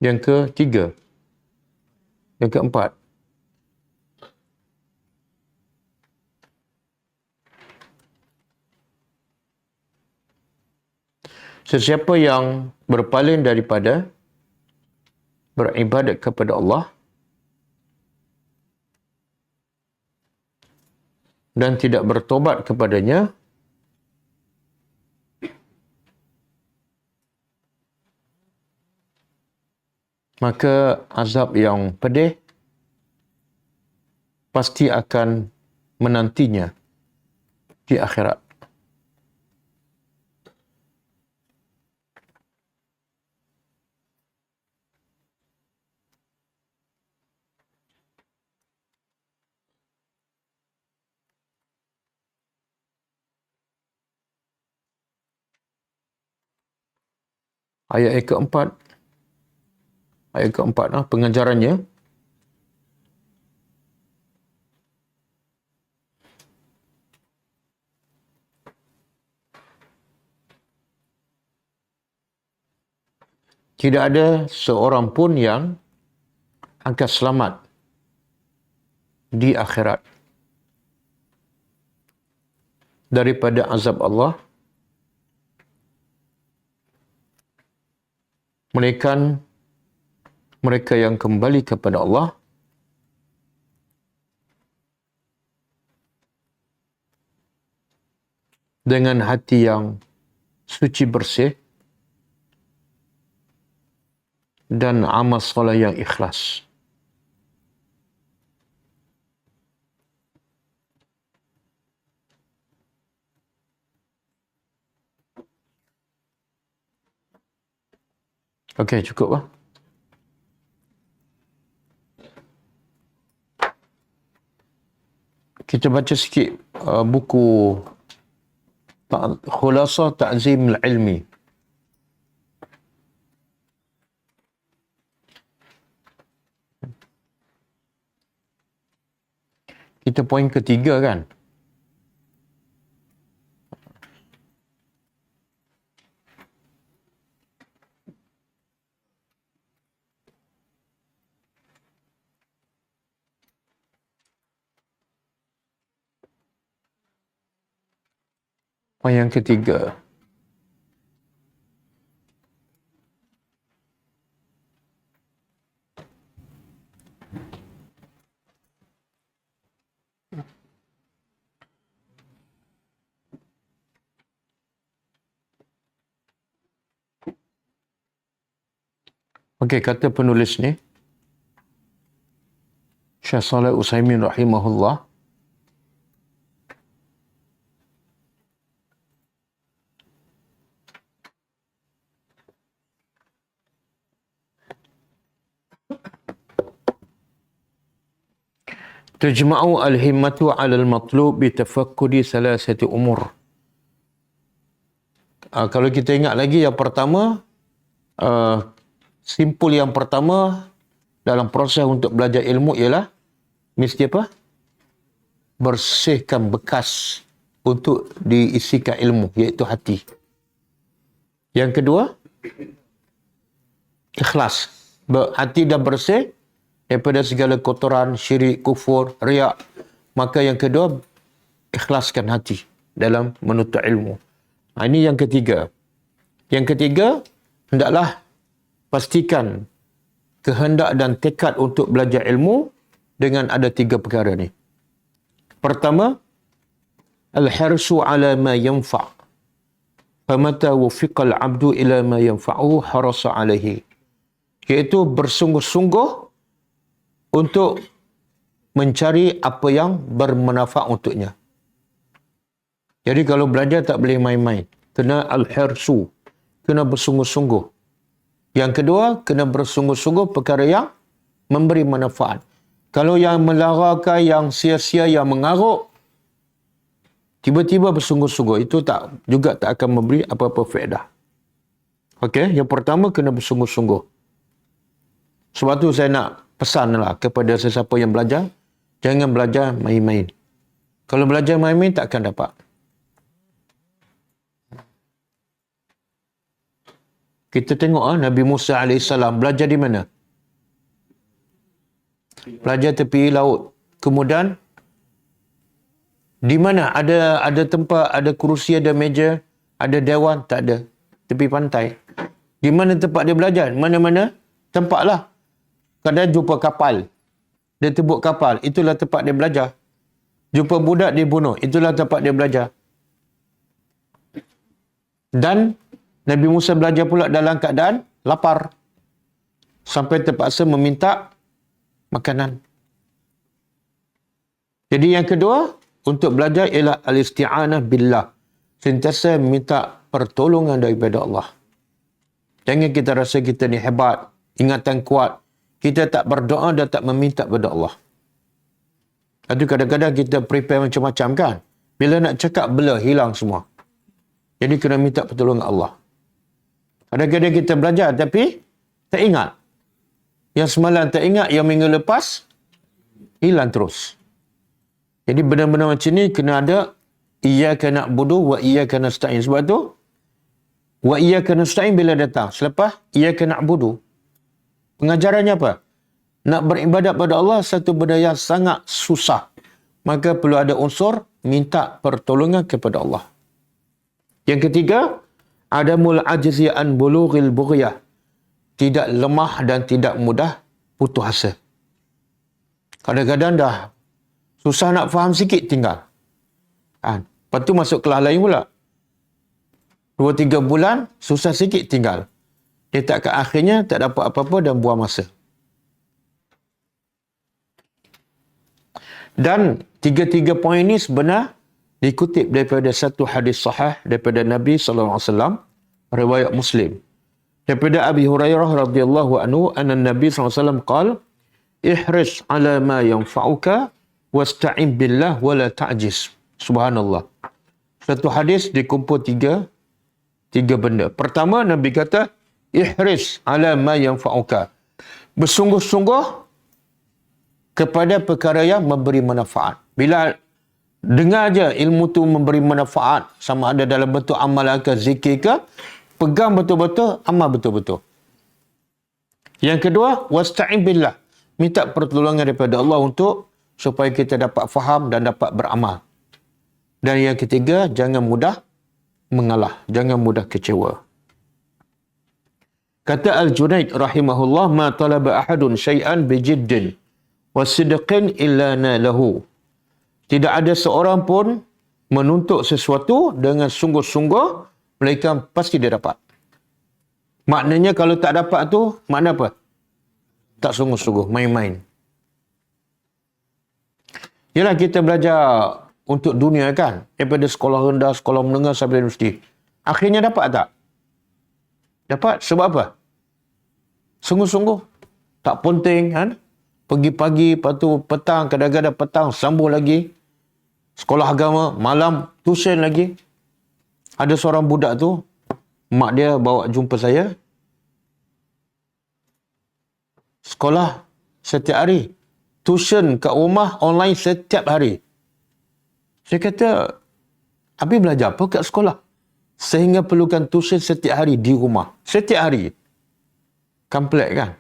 Yang ketiga. Yang keempat. Sesiapa yang berpaling daripada beribadat kepada Allah dan tidak bertobat kepadanya, maka azab yang pedih pasti akan menantinya di akhirat. Ayat yang keempat. Ayat keempat, pengajarannya. Tidak ada seorang pun yang akan selamat di akhirat daripada azab Allah, melainkan mereka yang kembali kepada Allah dengan hati yang suci bersih dan amal soleh yang ikhlas. Okey, cukup lah. Kita baca sikit buku Khulasah Ta'zim Al-Ilmi. Kita poin ketiga kan? Poin yang ketiga. Okey, kata penulis ni, Syekh Saleh Utsaimin rahimahullah, Tajma'u al-himmatu 'ala al-matlub bi tafakkudi salasati umur. Kalau kita ingat lagi yang pertama, simpul yang pertama dalam proses untuk belajar ilmu ialah mesti apa? Bersihkan bekas untuk diisikan ilmu, iaitu hati. Yang kedua, ikhlas. Hati dah bersih daripada segala kotoran, syirik, kufur, riak. Maka yang kedua, ikhlaskan hati dalam menuntut ilmu. Ini yang ketiga. Yang ketiga, hendaklah pastikan kehendak dan tekad untuk belajar ilmu dengan ada tiga perkara ni. Pertama, al-hirsu ala ma yanfa'. Famata wufiqa al-'abdu ila ma yanfa'uhu harasa alaihi. Iaitu bersungguh-sungguh untuk mencari apa yang bermanfaat untuknya. Jadi kalau belajar tak boleh main-main. Kena al-hirsu. Kena bersungguh-sungguh. Yang kedua, kena bersungguh-sungguh perkara yang memberi manfaat. Kalau yang melarakan, yang sia-sia, yang mengaruk, tiba-tiba bersungguh-sungguh, itu juga tak akan memberi apa-apa faedah. Okey, yang pertama kena bersungguh-sungguh. Sebab tu saya nak pesanlah kepada sesiapa yang belajar, jangan belajar main-main. Kalau belajar main-main tak akan dapat. Kita tengok Nabi Musa AS belajar di mana? Belajar tepi laut. Kemudian di mana ada tempat, ada kerusi, ada meja, ada dewan? Tak ada. Tepi pantai. Di mana tempat dia belajar? Mana-mana tempat lah. Kadang jumpa kapal. Dia tebuk kapal. Itulah tempat dia belajar. Jumpa budak dia bunuh. Itulah tempat dia belajar. Dan Nabi Musa belajar pula dalam keadaan lapar. Sampai terpaksa meminta makanan. Jadi yang kedua, untuk belajar ialah al-isti'anah billah. Sentiasa minta pertolongan daripada Allah. Jangan kita rasa kita ni hebat, ingatan kuat. Kita tak berdoa dan tak meminta kepada Allah. Itu kadang-kadang kita prepare macam-macam kan. Bila nak cakap, bela, hilang semua. Jadi kena minta pertolongan Allah. Kadang-kadang kita belajar tapi tak ingat. Yang semalam tak ingat, yang minggu lepas hilang terus. Jadi benar-benar macam ni kena ada iyyaka na'budu wa iyyaka nasta'in. Sebab tu Wa iyyaka nasta'in bila datang. Selepas iyyaka na'budu. Pengajarannya apa? Nak beribadat pada Allah satu benda yang sangat susah. Maka perlu ada unsur minta pertolongan kepada Allah. Yang ketiga, adamul ajzi an bulughil bughyah. Tidak lemah dan tidak mudah putus asa. Kadang-kadang dah susah nak faham sikit tinggal. Lepas tu masuk kelas lain pula. 2-3 bulan, susah sikit tinggal. Dia tak ke akhirnya, tak dapat apa-apa dan buang masa. Dan tiga-tiga poin ini sebenar dikutip daripada satu hadis sahih daripada Nabi SAW, riwayat Muslim. Daripada Abi Hurairah radhiyallahu anhu, anna Nabi SAW qala, ihris ala ma yanfa'uka wasta'in billah wala ta'jiz. Subhanallah. Satu hadis dikumpul tiga benda. Pertama, Nabi kata, ihris ala ma yanfa'uka. Bersungguh-sungguh kepada perkara yang memberi manfaat. Bila dengar je ilmu tu memberi manfaat, sama ada dalam bentuk amal ke zikir ke, pegang betul-betul, amal betul-betul. Yang kedua, wasta'in billah. Minta pertolongan daripada Allah untuk supaya kita dapat faham dan dapat beramal. Dan yang ketiga, jangan mudah mengalah. Jangan mudah kecewa. Kata Al-Junaid rahimahullah, ma talaba ahadun syai'an bijiddin wa sidqin illa nalahu. Tidak ada seorang pun menuntut sesuatu dengan sungguh-sungguh, melainkan pasti dia dapat. Maknanya kalau tak dapat tu, makna apa? Tak sungguh-sungguh, main-main. Yalah, kita belajar untuk dunia kan, daripada sekolah rendah, sekolah menengah sampai universiti. Akhirnya dapat tak? Dapat. Sebab apa? Sungguh-sungguh. Tak penting kan? Pergi pagi, lepas tu petang, kadang-kadang petang, sambung lagi. Sekolah agama, malam, tuition lagi. Ada seorang budak tu, mak dia bawa jumpa saya. Sekolah setiap hari. Tuition kat rumah, online setiap hari. Saya kata, habis belajar apa kat sekolah? Sehingga perlukan tuition setiap hari di rumah. Setiap hari. Komplek kan?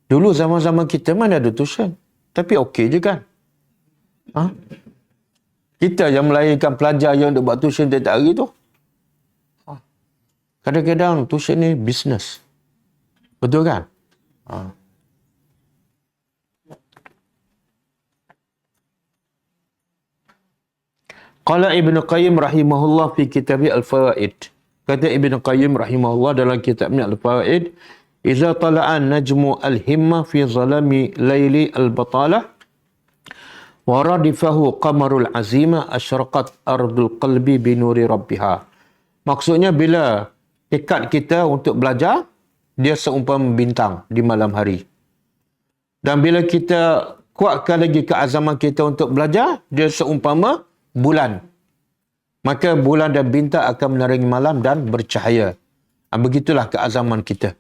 Dulu zaman-zaman kita mana ada tuition. Tapi okey je kan? Kita yang melahirkan pelajar yang duk buat tuition setiap hari tu. Kadang-kadang tuition ni bisnes. Betul kan? Qala Ibn Qayyim rahimahullah fi kitabih Al-Fawaid. Kata Ibn Qayyim rahimahullah dalam kitabnya Al-Fawaid, "Iza tala'an najmu al-himma fi zalami layli al-batalah wa radifahu qamarul azima asyraqat ardul qalbi binuri rabbiha." Maksudnya bila tekad kita untuk belajar, dia seumpama bintang di malam hari. Dan bila kita kuatkan lagi keazaman kita untuk belajar, dia seumpama bulan. Maka bulan dan bintang akan menerangi malam dan bercahaya. Begitulah keazaman kita.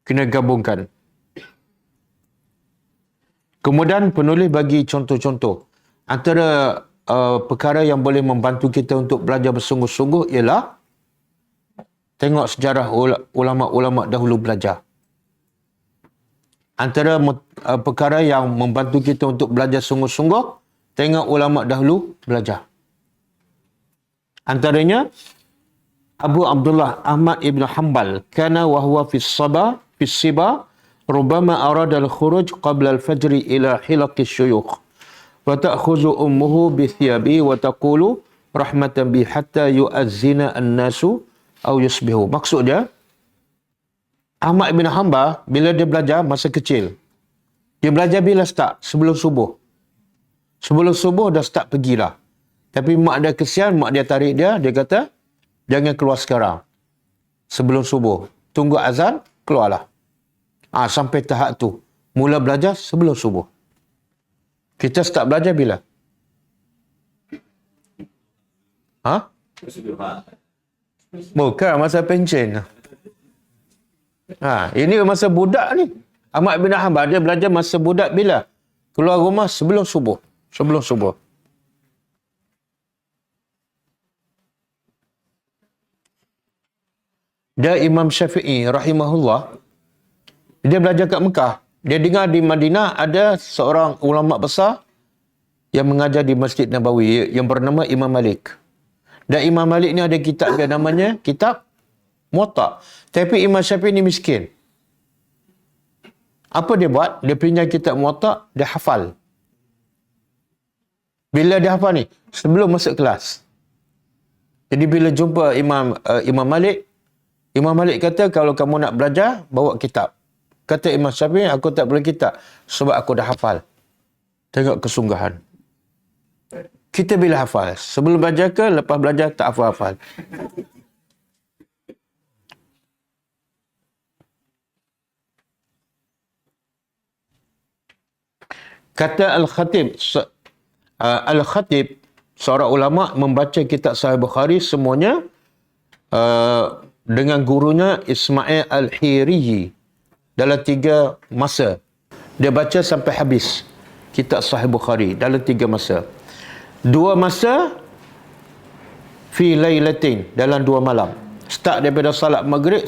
Kena gabungkan. Kemudian penulis bagi contoh-contoh. Antara perkara yang boleh membantu kita untuk belajar bersungguh-sungguh ialah tengok sejarah ulama-ulama dahulu belajar. Antara perkara yang membantu kita untuk belajar sungguh-sungguh, tengok ulama dahulu belajar. Antaranya Abu Abdullah Ahmad ibn Hanbal, kana wa huwa fi siba rubama arada al-khuruj qabla al-fajr ila hilaqi syuyukh wa ta'khudhu ummuhu bi thiyabi wa taqulu rahmatan bi hatta yu'azzina an-nasu aw yusbihu. Maksud dia, Ahmad ibn Hanbal bila dia belajar masa kecil, dia belajar bila start? Sebelum subuh. Sebelum subuh dah start pergilah. Tapi mak dia kesian, mak dia tarik dia, dia kata, jangan keluar sekarang. Sebelum subuh. Tunggu azan, keluarlah. Sampai tahap tu. Mula belajar sebelum subuh. Kita start belajar bila? Bukan masa pencen. Ini masa budak ni. Ahmad bin Hanbal dia belajar masa budak bila? Keluar rumah sebelum subuh. Sebelum subuh. Dia Imam Syafi'i rahimahullah. Dia belajar kat Mekah. Dia dengar di Madinah ada seorang ulama besar yang mengajar di Masjid Nabawi yang bernama Imam Malik. Dan Imam Malik ni ada kitab dia namanya kitab Muwatta. Tapi Imam Syafi'i ni miskin. Apa dia buat? Dia pinjam kitab Muwatta, dia hafal. Bila dia hafal ni? Sebelum masuk kelas. Jadi bila jumpa Imam Malik, Imam Malik kata, kalau kamu nak belajar, bawa kitab. Kata Imam Syafi'i, aku tak boleh kitab. Sebab aku dah hafal. Tengok kesungguhan. Kita bila hafal? Sebelum belajar ke, lepas belajar tak hafal-hafal? Kata Al-Khatib, seorang ulama membaca kitab Sahih Bukhari semuanya dengan gurunya Ismail Al-Hiriyi dalam 3 masa. Dia baca sampai habis kitab Sahih Bukhari dalam 3 masa. 2 masa fi lailatin, dalam 2 malam. Start daripada salat maghrib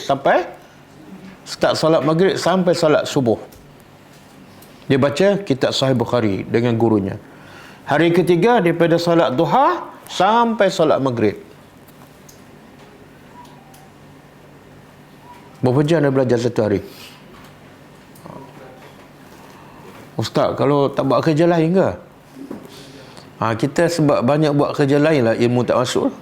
sampai salat subuh. Dia baca kitab Sahih Bukhari dengan gurunya. Hari ketiga daripada salat duha sampai salat maghrib. Berapa jam dia belajar satu hari? Ustaz, kalau tak buat kerja lain ke? Kita sebab banyak buat kerja lain lah, ilmu tak masuk.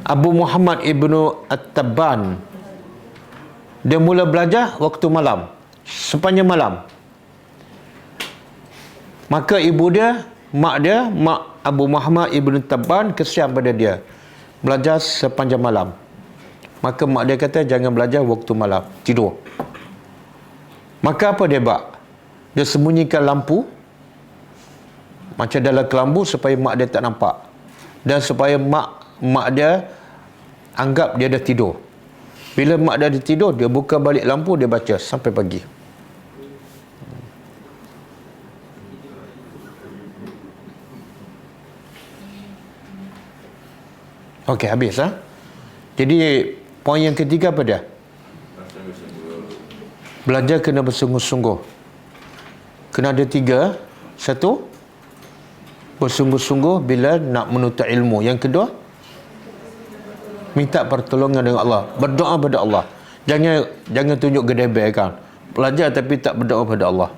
Abu Muhammad Ibnu At-Tabban, dia mula belajar waktu malam, sepanjang malam. Maka ibu dia, mak Abu Muhammad Ibnu Tabban, kesian pada dia belajar sepanjang malam. Maka mak dia kata, jangan belajar waktu malam, tidur. Maka apa dia buat? Dia sembunyikan lampu macam dalam kelambu supaya mak dia tak nampak, dan supaya mak dia anggap dia dah tidur. Bila mak dia dah tidur, dia buka balik lampu, dia baca sampai pagi. Okey, habis ha? Jadi poin yang ketiga apa dia? Belajar kena bersungguh-sungguh. Kena ada 3. 1, bersungguh-sungguh bila nak menuntut ilmu. Yang kedua, minta pertolongan dengan Allah, berdoa pada Allah. Jangan tunjuk gedebel kan. Belajar tapi tak berdoa pada Allah.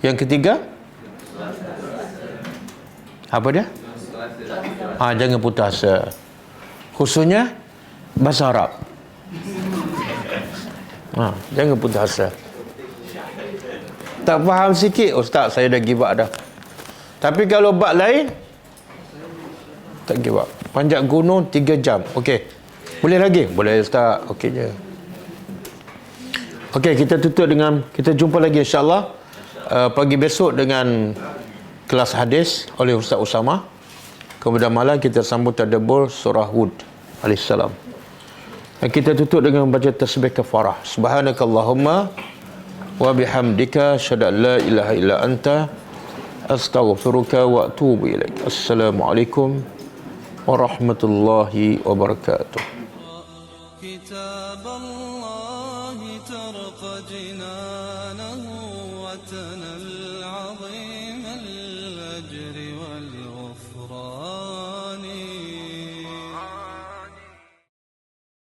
Yang ketiga, apa dia? Jangan putus asa. Khususnya bahasa Arab. Jangan putus asa. Tak faham sikit, ustaz saya dah give up dah. Tapi kalau bab lain, tak give up. Panjat gunung 3 jam. Okey. Boleh lagi? Boleh ustaz. Okey je. Okey, kita jumpa lagi insya-Allah pagi besok dengan kelas hadis oleh Ustaz Usama. Kemudian malam kita sambung tadabbur surah Hud alaihissalam. Dan kita tutup dengan membaca tasbih kafarah. Subhanakallahumma wa bihamdika asyhadu an la ilaha illa anta astaghfiruka wa atubu ilaik. Assalamualaikum warahmatullahi wabarakatuh. كتاب الله ترق جنانه وتنل